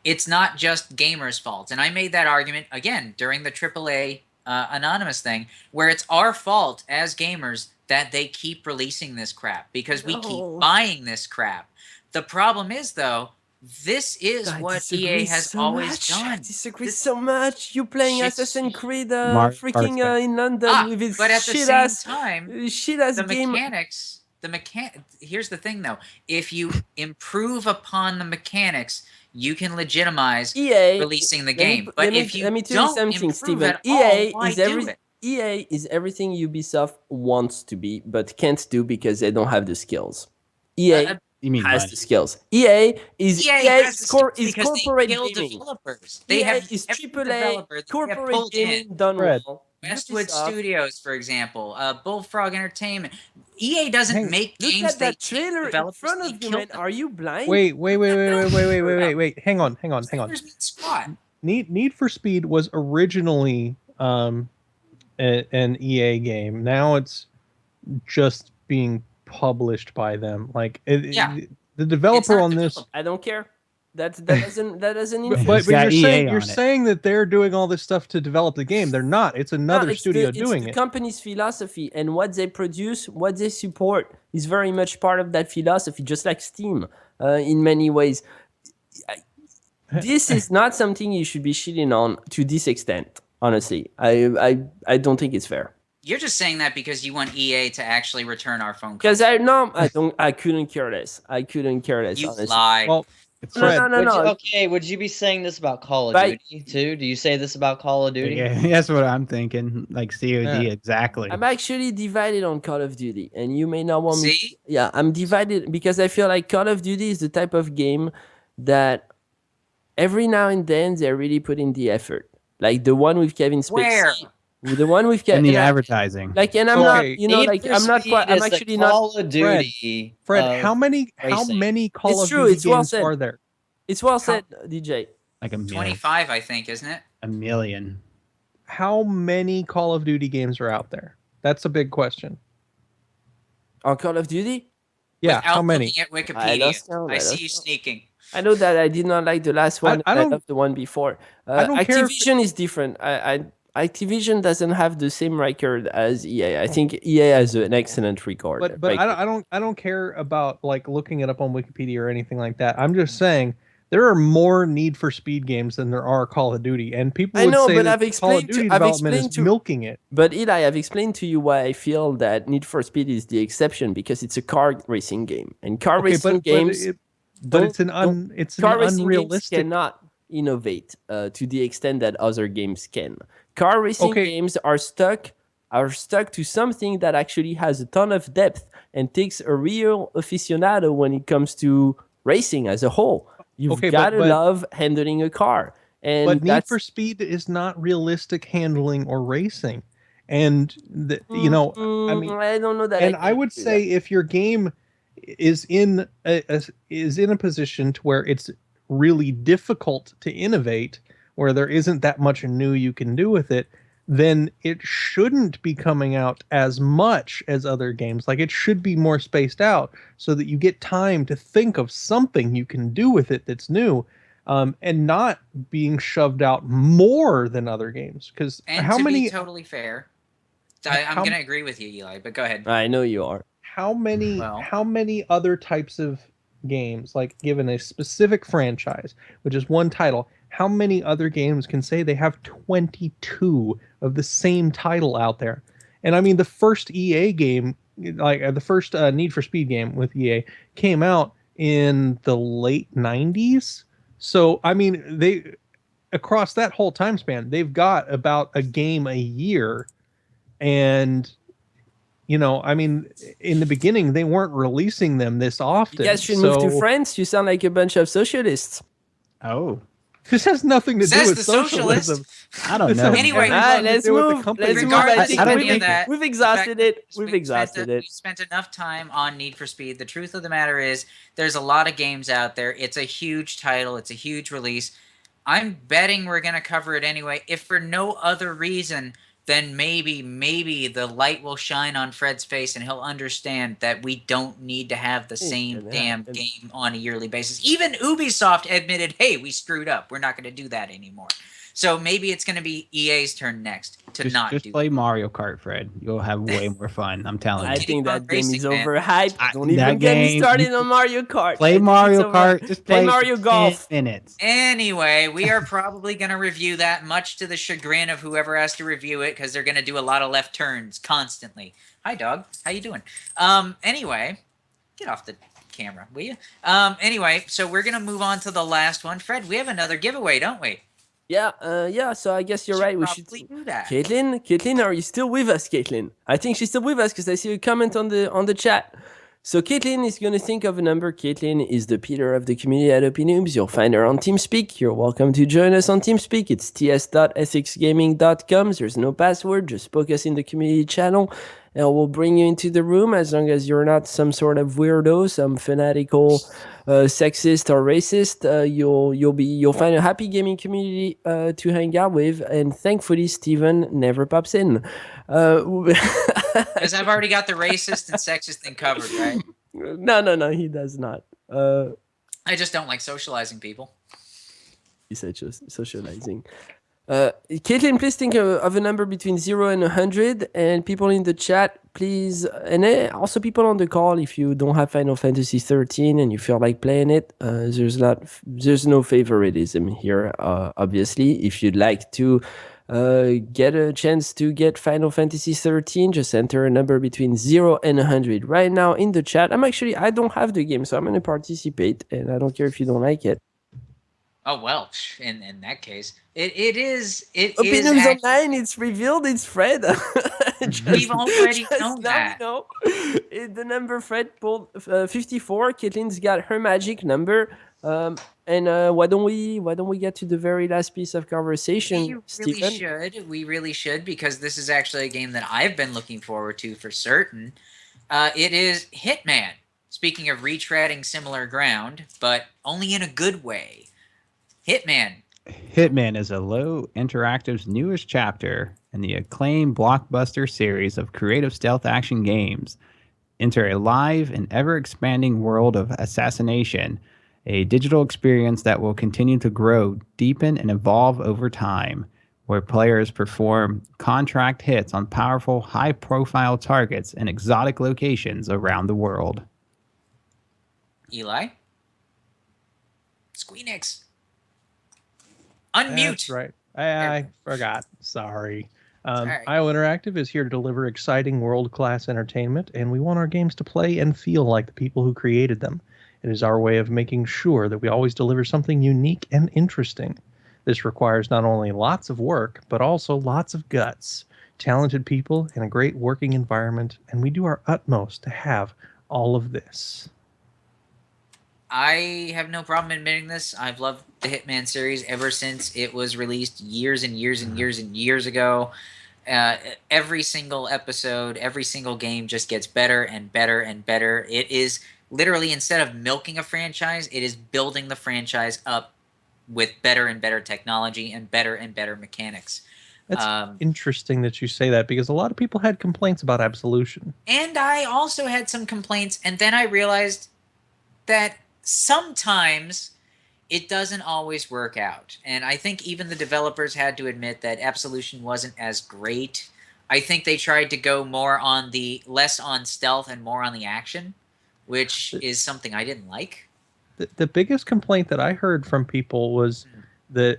it's not just gamers' fault. And I made that argument, again, during the AAA Anonymous thing, where it's our fault as gamers that they keep releasing this crap, because we keep buying this crap. The problem is, though, this is what EA has always done. I disagree so much. You playing Assassin's Creed freaking in London with its but at the shit ass game. Mechanics, here's the thing, though. If you improve upon the mechanics, you can legitimize EA releasing the game. But if you let me tell you something, Steven. EA is everything Ubisoft wants to be, but can't do because they don't have the skills. EA has the skills. EA is corporate gaming. Developers. They have AAA corporate gaming done well. Westwood Studios, for example, Bullfrog Entertainment. EA doesn't make games. Look at that trailer in front of you, man. Are you blind? Wait. Hang on. Need for Speed was originally an EA game. Now it's just being published by them. Like the developer on this. I don't care. That doesn't but you're saying that they're doing all this stuff to develop the game. They're not. It's another studio doing it. The company's philosophy, and what they produce, what they support is very much part of that philosophy, just like Steam in many ways. This is not something you should be shitting on to this extent, honestly. I don't think it's fair. You're just saying that because you want EA to actually return our phone calls. Because I couldn't care less. You honestly. lie. Well, No. Okay, would you be saying this about Call of Duty too? Do you say this about Call of Duty? Yeah, that's what I'm thinking. Like COD, exactly. I'm actually divided on Call of Duty, and you may not want me. See? Yeah, I'm divided because I feel like Call of Duty is the type of game that every now and then they're really putting the effort. Like the one with Kevin Spacey. Where? The one with Kevin. In the advertising. Like, and I'm not, I'm not quite. I'm actually not. Call of Duty. Fred, how many Call of Duty games are there? It's well said, DJ. Like a 25, I think, isn't it? A million. How many Call of Duty games are out there? That's a big question. On Call of Duty? Yeah, Without how many? Looking at Wikipedia. I see you sneaking. I know that I did not like the last one. I loved the one before. Activision is different. Activision doesn't have the same record as EA. I think EA has an excellent record. But I don't care about like looking it up on Wikipedia or anything like that. I'm just saying there are more Need for Speed games than there are Call of Duty, and people would say that Call of Duty development is milking it. But Eli, I've explained to you why I feel that Need for Speed is the exception, because it's a car racing game, and car racing games. It's an unrealistic. Cannot innovate to the extent that other games can. Car racing games are stuck to something that actually has a ton of depth and takes a real aficionado when it comes to racing as a whole. You've got to love handling a car. But Need for Speed is not realistic handling or racing. And, I don't know that. And I would say if your game is in a position to where it's really difficult to innovate, where there isn't that much new you can do with it, then it shouldn't be coming out as much as other games. Like, it should be more spaced out so that you get time to think of something you can do with it that's new, and not being shoved out more than other games. Because how many? Be totally fair, I'm going to agree with you, Eli. But go ahead. I know you are. How many other types of games, like given a specific franchise, which is one title, how many other games can say they have 22 of the same title out there? And I mean, the first EA game, like the first Need for Speed game with EA, came out in the late 90s. So, I mean, they across that whole time span, they've got about a game a year. And, I mean, in the beginning, they weren't releasing them this often. You guys should move to France. You sound like a bunch of socialists. Oh. This has nothing to do Says with the socialism. socialist. I don't This know. has Anyway, everything Alright, to let's do with the move. company. Let's move. I Regardless think I don't of any of that, we've the exhausted fact it. that We've we exhausted it. We spent enough time on Need for Speed. The truth of the matter is, there's a lot of games out there. It's a huge title. It's a huge release. I'm betting we're going to cover it anyway, if for no other reason then maybe the light will shine on Fred's face and he'll understand that we don't need to have the same damn game on a yearly basis. Even Ubisoft admitted, hey, we screwed up. We're not going to do that anymore. So maybe it's going to be EA's turn next to Just play Mario Kart, Fred. You'll have way more fun. I'm telling I you. think that game is Racing, man. overhyped. Don't even That get me game, started on Mario Kart. Play Mario Kart. Just Play play Mario for Golf. 10 minutes. Anyway, we are probably going to review that, much to the chagrin of whoever has to review it, because they're going to do a lot of left turns constantly. Hi, dog. How you doing? Anyway, get off the camera, will you? Anyway, so we're going to move on to the last one. Fred, we have another giveaway, don't we? Yeah. So I guess you're right. We should probably do that. Caitlin, are you still with us, Caitlin? I think she's still with us because I see a comment on the chat. So Caitlin is going to think of a number. Caitlin is the pillar of the community at OPNoobs. You'll find her on TeamSpeak. You're welcome to join us on TeamSpeak. It's ts.sxgaming.com. There's no password. Just poke us in the community channel, and we'll bring you into the room as long as you're not some sort of weirdo, some fanatical, sexist or racist. You'll find a happy gaming community to hang out with. And thankfully, Steven never pops in. Because I've already got the racist and sexist thing covered, right? No, he does not. I just don't like socializing people. He's just socializing. Caitlin, please think of a number between 0 and 100. And people in the chat, please. And also people on the call, if you don't have Final Fantasy 13 and you feel like playing it, there's no favoritism here, obviously. If you'd like to get a chance to get Final Fantasy 13, just enter a number between 0 and 100 right now in the chat. I don't have the game, so I'm going to participate, and I don't care if you don't like it. Oh, well, in that case, it is OPNoobs actually, Online, it's revealed, it's Fred. we've already known now that. we know. The number Fred pulled, 54. Caitlin's got her magic number. And why don't we get to the very last piece of conversation, Stephen? We really should, because this is actually a game that I've been looking forward to for certain. It is Hitman. Speaking of retreading similar ground, but only in a good way. Hitman is a low interactive's newest chapter in the acclaimed blockbuster series of creative stealth action games. Enter a live and ever-expanding world of Assassination, a digital experience that will continue to grow, deepen, and evolve over time, where players perform contract hits on powerful, high-profile targets in exotic locations around the world. Eli? Square-Enix. Unmute. That's right. I forgot. Sorry. Right. IO Interactive is here to deliver exciting world-class entertainment, and we want our games to play and feel like the people who created them. It is our way of making sure that we always deliver something unique and interesting. This requires not only lots of work, but also lots of guts, talented people, and a great working environment, and we do our utmost to have all of this. I have no problem admitting this. I've loved the Hitman series ever since it was released years and years and years and years ago. Every single episode, every single game just gets better and better and better. It is literally, instead of milking a franchise, it is building the franchise up with better and better technology and better mechanics. That's interesting that you say that, because a lot of people had complaints about Absolution. And I also had some complaints, and then I realized that sometimes it doesn't always work out. And I think even the developers had to admit that Absolution wasn't as great. I think they tried to go more on less on stealth and more on the action, which is something I didn't like. The biggest complaint that I heard from people was that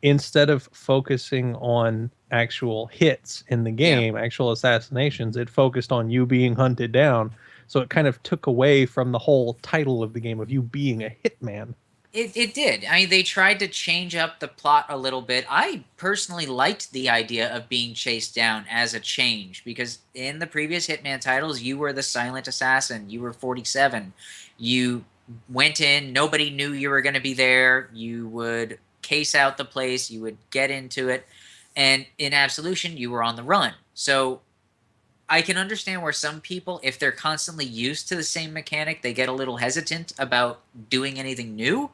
instead of focusing on actual hits in the game, actual assassinations, it focused on you being hunted down. So it kind of took away from the whole title of the game of you being a hitman. It did. I mean, they tried to change up the plot a little bit. I personally liked the idea of being chased down as a change, because in the previous Hitman titles, you were the silent assassin. You were 47. You went in, nobody knew you were going to be there. You would case out the place, you would get into it, and in Absolution, you were on the run. So I can understand where some people, if they're constantly used to the same mechanic, they get a little hesitant about doing anything new.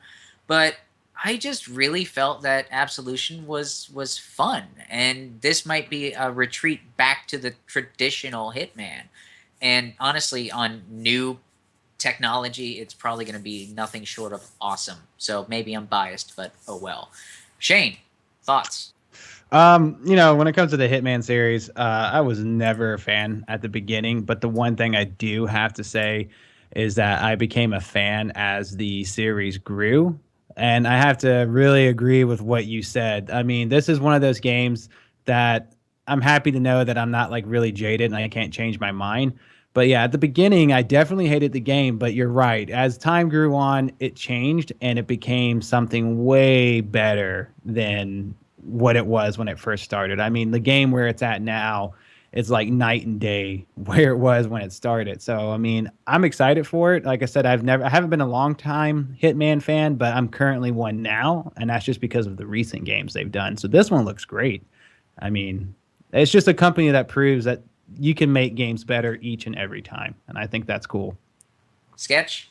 But I just really felt that Absolution was fun, and this might be a retreat back to the traditional Hitman. And honestly, on new technology, it's probably going to be nothing short of awesome. So maybe I'm biased, but oh well. Shane, thoughts? When it comes to the Hitman series, I was never a fan at the beginning, but the one thing I do have to say is that I became a fan as the series grew. And I have to really agree with what you said. I mean, this is one of those games that I'm happy to know that I'm not like really jaded and I can't change my mind. But yeah, at the beginning, I definitely hated the game, but you're right. As time grew on, it changed and it became something way better than what it was when it first started. I mean, the game where it's at now is like night and day where it was when it started. So, I mean, I'm excited for it. Like I said, I haven't been a long time Hitman fan, but I'm currently one now, and that's just because of the recent games they've done. So this one looks great. I mean, it's just a company that proves that you can make games better each and every time, and I think that's cool. Sketch?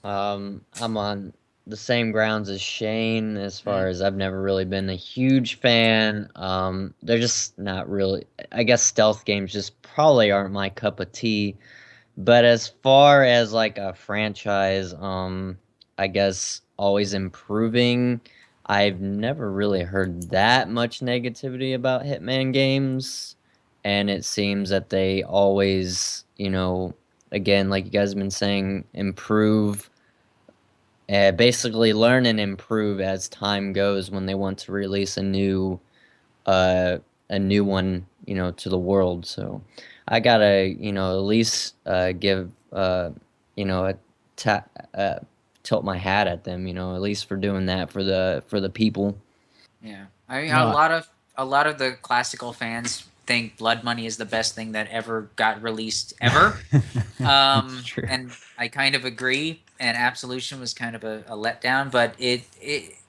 I'm on the same grounds as Shane as far as I've never really been a huge fan. They're just not really. I guess stealth games just probably aren't my cup of tea. But as far as like a franchise, I guess always improving. I've never really heard that much negativity about Hitman games, and it seems that they always, again, like you guys have been saying, improve. Basically learn and improve as time goes when they want to release uh, a new one, to the world. So I gotta, at least give, a tilt my hat at them, at least for doing that for the people. Yeah, I mean, No, a lot of the classical fans think Blood Money is the best thing that ever got released ever. That's true. And I kind of agree. And Absolution was kind of a letdown, but it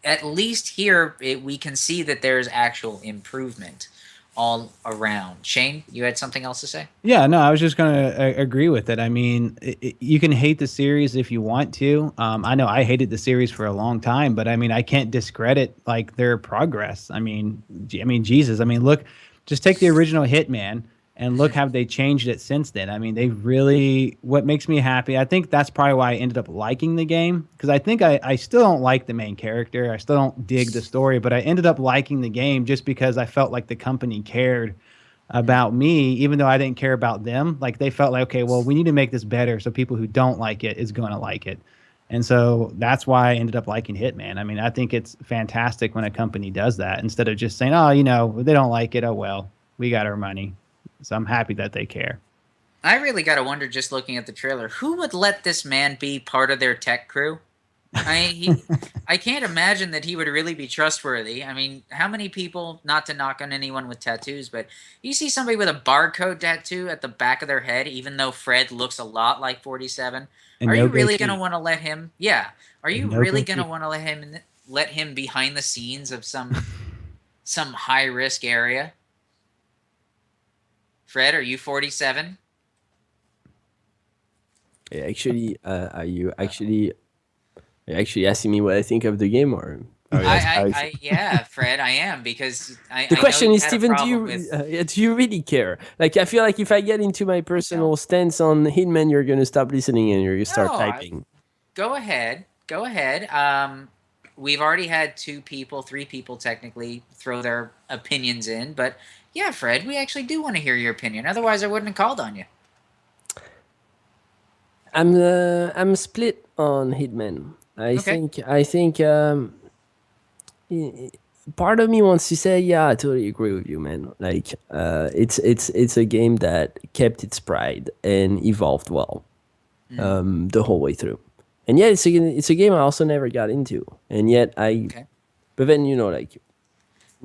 at least here we can see that there's actual improvement all around. Shane, you had something else to say? Yeah, no, I was just going to agree with it. I mean, you can hate the series if you want to. I know I hated the series for a long time, but I mean, I can't discredit like their progress. Jesus. I mean, look, just take the original Hitman and look how they changed it since then. I mean, they really, what makes me happy, I think that's probably why I ended up liking the game, because I think I still don't like the main character. I still don't dig the story, but I ended up liking the game just because I felt like the company cared about me, even though I didn't care about them. Like they felt like, okay, well, we need to make this better so people who don't like it is going to like it. And so that's why I ended up liking Hitman. I mean, I think it's fantastic when a company does that instead of just saying, oh, they don't like it. Oh, well, we got our money. So I'm happy that they care. I really got to wonder, just looking at the trailer, who would let this man be part of their tech crew? I can't imagine that he would really be trustworthy. I mean, how many people, not to knock on anyone with tattoos, but you see somebody with a barcode tattoo at the back of their head, even though Fred looks a lot like 47. And Are no you really goatee. going to want to let him? Yeah. Are you And no really going to goatee. want to let him behind the scenes of some high risk area? Fred, are you 47? Actually, are you actually asking me what I think of the game, or Yeah, Fred, I am, because the I question know you is, had a Steven, problem with. do you really care? Like, I feel like if I get into my personal stance on Hitman, you're gonna stop listening and you're gonna start No, typing. go ahead. Go ahead. We've already had 3 people technically throw their opinions in, but yeah, Fred, we actually do want to hear your opinion. Otherwise, I wouldn't have called on you. I'm split on Hitman. Okay. I think part of me wants to say, yeah, I totally agree with you, man. Like, it's a game that kept its pride and evolved well, the whole way through. And yet, it's a game I also never got into. And yet, Okay. but then like,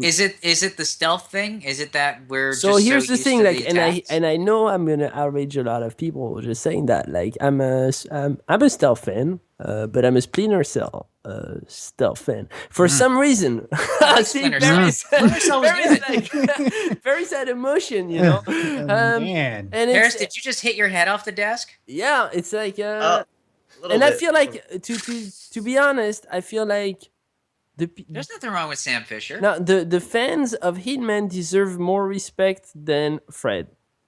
Is it the stealth thing? Is it that we're So just here's so the used thing, to like, the and I attacks? and I know I'm gonna outrage a lot of people just saying that. Like, I'm a stealth fan, but I'm a Splinter Cell stealth fan for some reason. I like See, Splinter very Cell. Splinter Cell was very good. like very sad emotion, you know. Man. And Harris, it's did you just hit your head off the desk? yeah, it's like A little and I bit. feel like to be honest, I feel like There's nothing wrong with Sam Fisher. now the fans of Hitman deserve more respect than Fred,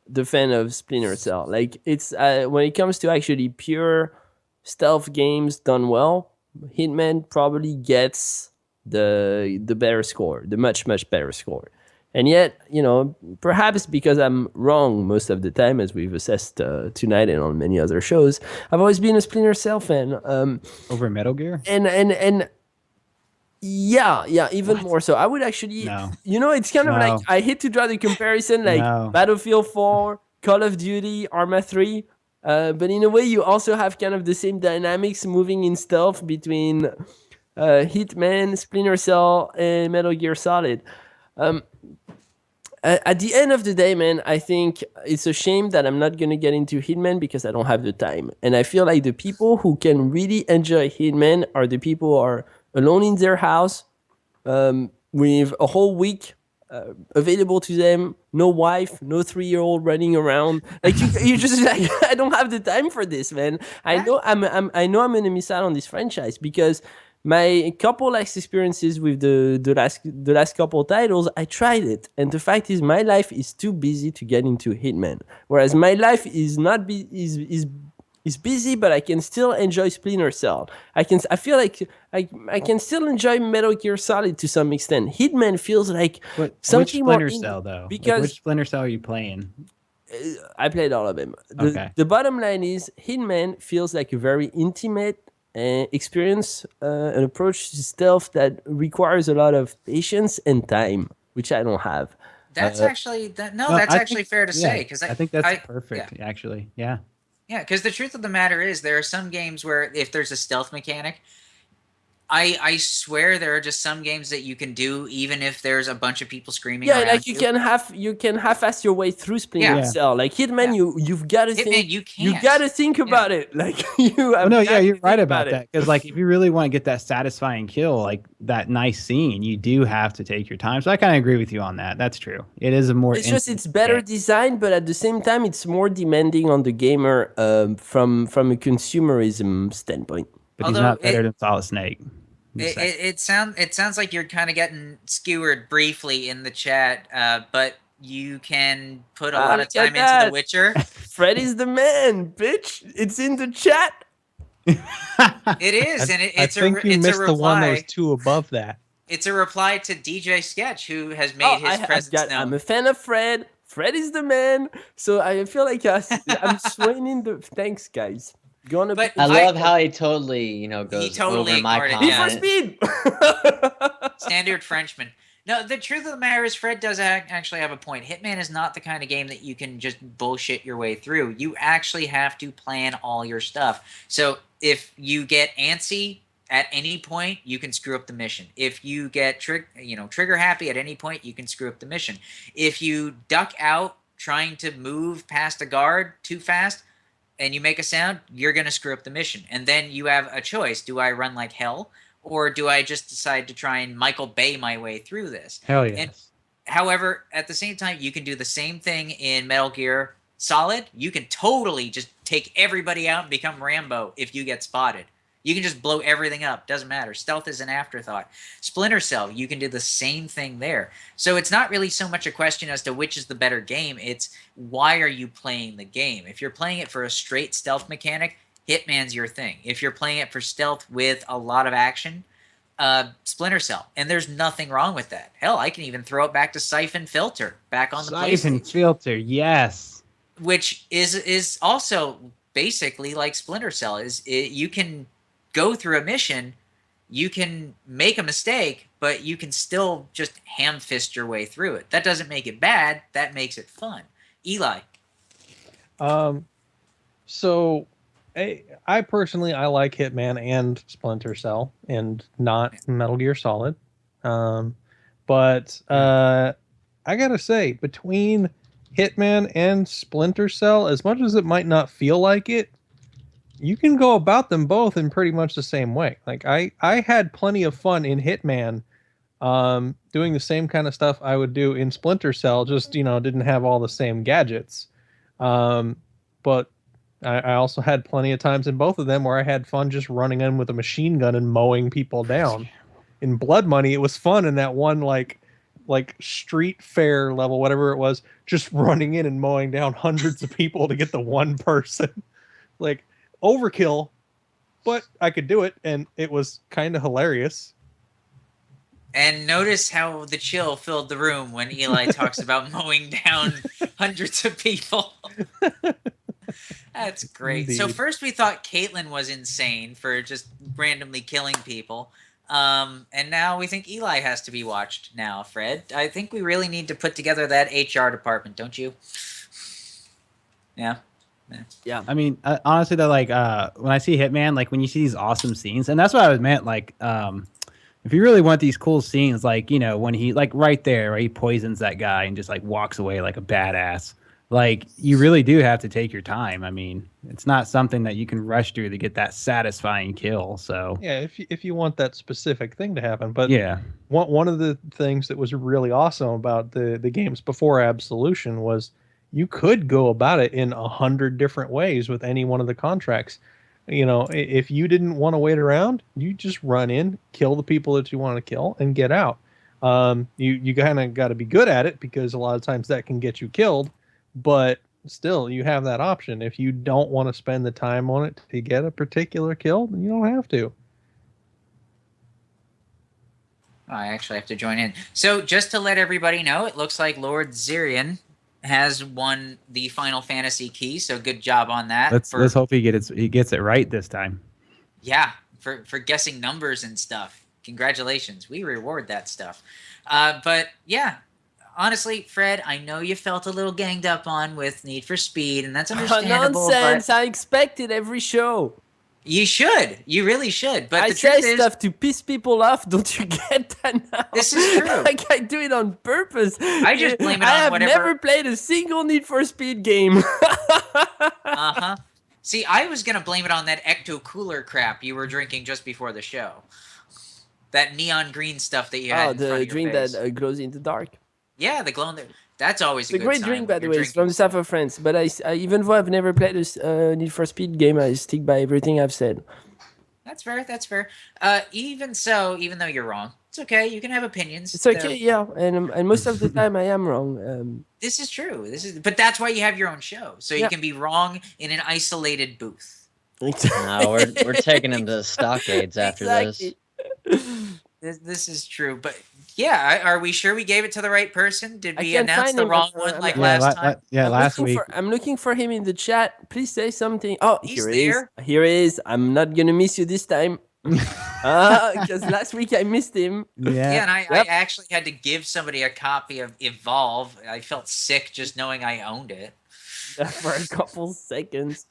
the fan of Splinter Cell. Like, it's when it comes to actually pure stealth games done well, Hitman probably gets the better score, the much better score. And yet, you know, perhaps because I'm wrong most of the time, as we've assessed tonight and on many other shows, I've always been a Splinter Cell fan. Over Metal Gear? And yeah, even more so. I would actually, No. you know, it's kind of like, No. I hate to draw the comparison, like No. Battlefield 4, Call of Duty, Arma 3. But in a way, you also have kind of the same dynamics moving in stealth between Hitman, Splinter Cell, and Metal Gear Solid. At the end of the day, man, I think it's a shame that I'm not going to get into Hitman because I don't have the time. And I feel like the people who can really enjoy Hitman are the people who are alone in their house, with a whole week available to them, no wife, no 3-year-old running around. Like, you just like, I don't have the time for this, man. I know I know I'm gonna miss out on this franchise because my couple last experiences with the last couple titles, I tried it, and the fact is, my life is too busy to get into Hitman. Whereas my life is not is busy, but I can still enjoy Splinter Cell. I feel like I can still enjoy Metal Gear Solid to some extent. Hitman feels like Which something more Splinter Cell, though? because Which Splinter Cell are you playing? I played all of them. Okay. The bottom line is, Hitman feels like a very intimate experience, an approach to stealth that requires a lot of patience and time, which I don't have. That's actually that. No, No, that's I actually think- fair to yeah, say because I think that's perfect, actually. Yeah. Yeah, because the truth of the matter is, there are some games where if there's a stealth mechanic, I swear there are just some games that you can do even if there's a bunch of people screaming Yeah, around like you can half-ass your way through Splinter Yeah. Cell. Like Hitman, you've got to Hitman, think. you You can't. got to think about it. Like, you. Oh, have no, got yeah, to you're think right about it. that. Because, like, if you really want to get that satisfying kill, like that nice scene, you do have to take your time. So I kind of agree with you on that. That's true. It is a more. It's just, intimate it's better game. designed, but at the same time, it's more demanding on the gamer from a consumerism standpoint. But he's Although not better than Solid Snake. It sounds like you're kind of getting skewered briefly in the chat, but you can put a lot of look at time into that. The Witcher. Freddy's the man, bitch. It's in the chat. It is, and it's I think you it's missed a the one that was reply. two above that. It's a reply to DJ Sketch, who has made his presence known. I'm a fan of Fred. Fred is the man. So I feel like I'm swaying in the. Thanks, guys. Gonna But be I I- love how he totally, goes totally over my ignored it, yeah. Need comment. for Speed. Standard Frenchman. No, the truth of the matter is, Fred does actually have a point. Hitman is not the kind of game that you can just bullshit your way through. You actually have to plan all your stuff. So if you get antsy at any point, you can screw up the mission. If you get trigger happy at any point, you can screw up the mission. If you duck out trying to move past a guard too fast and you make a sound, you're going to screw up the mission. And then you have a choice. Do I run like hell? Or do I just decide to try and Michael Bay my way through this? Hell yes. And, however, at the same time, you can do the same thing in Metal Gear Solid. You can totally just take everybody out and become Rambo if you get spotted. You can just blow everything up. Doesn't matter. Stealth is an afterthought. Splinter Cell, you can do the same thing there. So it's not really so much a question as to which is the better game. It's why are you playing the game? If you're playing it for a straight stealth mechanic, Hitman's your thing. If you're playing it for stealth with a lot of action, Splinter Cell. And there's nothing wrong with that. Hell, I can even throw it back to Siphon Filter, back on the Siphon PlayStation. Filter, yes. Which is also basically like Splinter Cell. You can go through a mission, you can make a mistake, but you can still just ham-fist your way through it. That doesn't make it bad. That makes it fun. Eli. So I personally, I like Hitman and Splinter Cell and not Metal Gear Solid. But I gotta say, between Hitman and Splinter Cell, as much as it might not feel like it, you can go about them both in pretty much the same way. Like I had plenty of fun in Hitman, doing the same kind of stuff I would do in Splinter Cell, just didn't have all the same gadgets. But I also had plenty of times in both of them where I had fun just running in with a machine gun and mowing people down. In Blood Money, it was fun in that one like street fair level, whatever it was, just running in and mowing down hundreds of people to get the one person. Like overkill, but I could do it, and it was kind of hilarious. And notice how the chill filled the room when Eli talks about mowing down hundreds of people. That's great. Indeed. So first we thought Caitlyn was insane for just randomly killing people. And now we think Eli has to be watched now, Fred. I think we really need to put together that HR department, don't you? Yeah. Yeah. I mean, honestly, though, like when I see Hitman, like when you see these awesome scenes, and that's what I was meant. Like, if you really want these cool scenes, like when he like right there, right, he poisons that guy and just like walks away like a badass. Like you really do have to take your time. I mean, it's not something that you can rush through to get that satisfying kill. So Yeah, if you want that specific thing to happen, but yeah, one of the things that was really awesome about the games before Absolution was you could go about it in 100 different ways with any one of the contracts. If you didn't want to wait around, you just run in, kill the people that you want to kill, and get out. You kind of got to be good at it because a lot of times that can get you killed, but still you have that option. If you don't want to spend the time on it to get a particular kill, then you don't have to. I actually have to join in. So just to let everybody know, it looks like Lord Zirian has won the Final Fantasy key, so good job on that. let's hope he gets it right this time. Yeah, for guessing numbers and stuff. Congratulations. We reward that stuff. But yeah, honestly, Fred, I know you felt a little ganged up on with Need for Speed, and that's understandable. Nonsense! But I expect it every show. you should. You really should. But I the say truth is, stuff to piss people off. Don't you get that now? This is true. Like I do it on purpose. I just blame it I on have whatever. never played a single Need for Speed game. Uh-huh. See, I was going to blame it on that ecto cooler crap you were drinking just before the show. That neon green stuff that you had in front the of your drink face. that glows in the dark. Yeah, the glow in the... That's always a It's a good great sign drink, when by the you're way. It's drinking from the south stuff. of France. But I even though I've never played a Need for Speed game, I stick by everything I've said. That's fair. That's fair. Even so, even though you're wrong, it's okay. You can have opinions. It's okay, yeah. And most of the time I am wrong. This is true. But that's why you have your own show, so you Yeah. can be wrong in an isolated booth. No, we're taking him to the stockades after Exactly. This is true. But yeah, are we sure we gave it to the right person? Did I we can't announce find the him, wrong but, one like yeah, last time? Last week. I'm looking for him in the chat. Please say something. Oh, He's here he is. there. Here he is. I'm not gonna miss you this time. Because last week I missed him. Yeah, and I Yep. actually had to give somebody a copy of Evolve. I felt sick just knowing I owned it. For a couple seconds.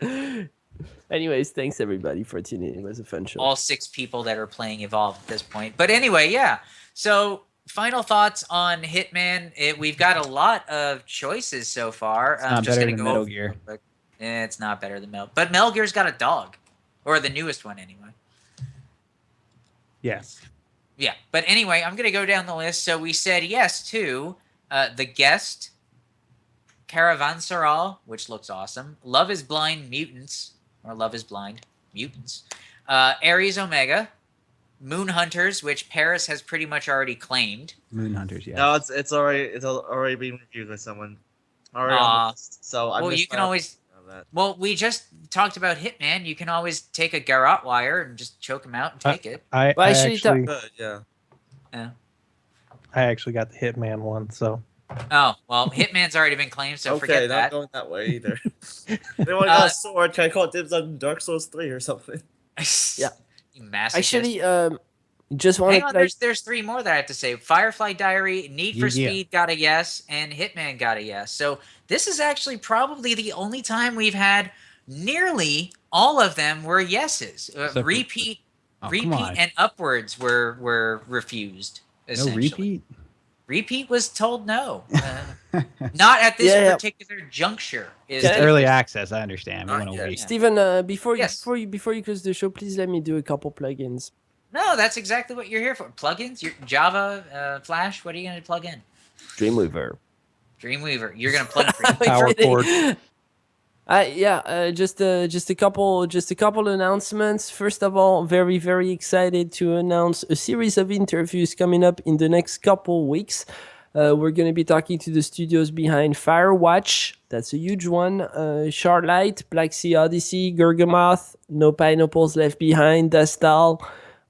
Anyways, thanks everybody for tuning in. It was a fun show. All 6 people that are playing Evolve at this point. But anyway, yeah. So final thoughts on Hitman. We've got a lot of choices so far. It's not better than Metal Gear. It's not better than Metal. But Metal Gear's got a dog, or the newest one anyway. Yes. Yeah. But anyway, I'm gonna go down the list. So we said yes to The Guest, Caravanserail, which looks awesome. Love is Blind Mutants, or Love is Blind Mutants. Ares Omega. Moonhunters, which Paris has pretty much already claimed. Moonhunters, yeah. No, it's already been reviewed by someone. Already on the list. So I Well, missed you can out always... on that. Well, we just talked about Hitman. You can always take a garrote wire and just choke him out and take it. I Well, actually, actually Good, yeah. Yeah. I actually got the Hitman one, so Oh, well, Hitman's already been claimed, so Okay, forget not that. going that way either. Anyone got a sword? Can I call dibs on Dark Souls 3 or something? Yeah. You masochist. Actually, just wanted Hang on, to there's 3 more that I have to say. Firefly Diary, Need for Yeah. Speed got a yes, and Hitman got a yes. So this is actually probably the only time we've had nearly all of them were yeses. for- Repeat Oh, come on. and upwards were refused. No Essentially. repeat? Repeat was told no. Not at this Yeah. particular juncture. Is It's Can I- early access. I understand. We Not want to yet. wait. Steven, before Yes. before you close the show, please let me do a couple plugins. No, that's exactly what you're here for. Plugins, your Java, Flash. What are you going to plug in? Dreamweaver. Dreamweaver. You're going to plug Dreamweaver. Power cord. Just a couple announcements. First of all, very excited to announce a series of interviews coming up in the next couple weeks. We're going to be talking to the studios behind Firewatch. That's a huge one. Charlight, Black Sea Odyssey, Gorgamoth, No Pineapples Left Behind, Dastal,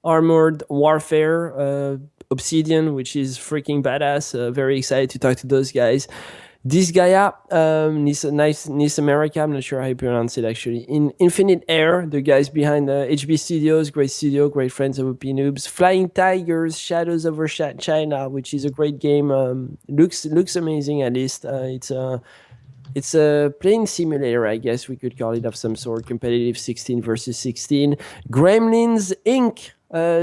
Armored Warfare, Obsidian, which is freaking badass. Very excited to talk to those guys. This Gaia, Nice America, I'm not sure how you pronounce it actually. In Infinite Air, the guys behind HB Studios, great studio, great friends of OPNoobs. Flying Tigers, Shadows over China, which is a great game. Looks amazing at least. It's a plane simulator, I guess we could call it, of some sort. Competitive 16 versus 16. Gremlins Inc.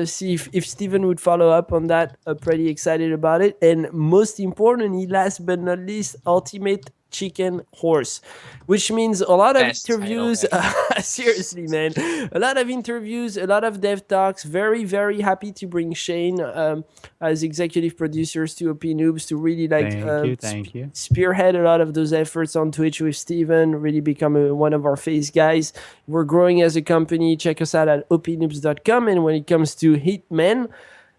See if Steven would follow up on that. Pretty excited about it. And most importantly, last but not least, Ultimate Chicken Horse, which means a lot of Best interviews. title Seriously, man, a lot of interviews, a lot of dev talks. Very happy to bring Shane as executive producers to OPNoobs to really Thank you. spearhead a lot of those efforts on Twitch with Steven, really become one of our face guys. We're growing as a company. Check us out at opnoobs.com. And when it comes to Hitman,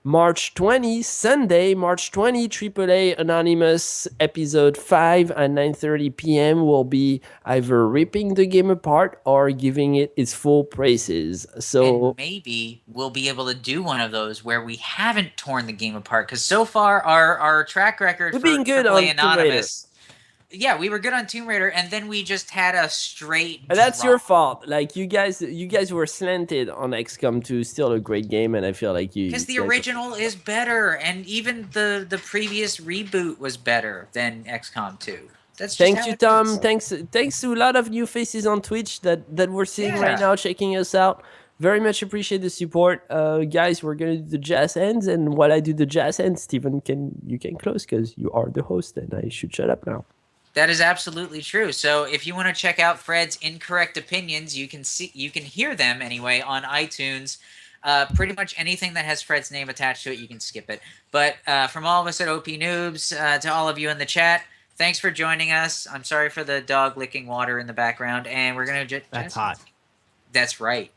March 20, Sunday, March 20, AAA Anonymous Episode 5 at 9:30 p.m. will be either ripping the game apart or giving it its full praises. So And maybe we'll be able to do one of those where we haven't torn the game apart. Because so far, our track record We're for being good AAA on Tomb Raider. Anonymous. Yeah, we were good on Tomb Raider, and then we just had a straight. that's drop. your fault. Like you guys were slanted on XCOM 2, still a great game, and I feel like you Because the guys- original is better, and even the previous reboot was better than XCOM 2. That's just Thank how you, it Tom. is. Thanks to a lot of new faces on Twitch that we're seeing Yeah. right now, checking us out. Very much appreciate the support, guys. We're gonna do the jazz hands, and while I do the jazz hands, Steven, you can close because you are the host, and I should shut up now. That is absolutely true. So if you want to check out Fred's incorrect opinions, you can hear them anyway on iTunes. Pretty much anything that has Fred's name attached to it, you can skip it. But from all of us at OPNoobs, to all of you in the chat, thanks for joining us. I'm sorry for the dog licking water in the background, and we're gonna That's hot. That's right.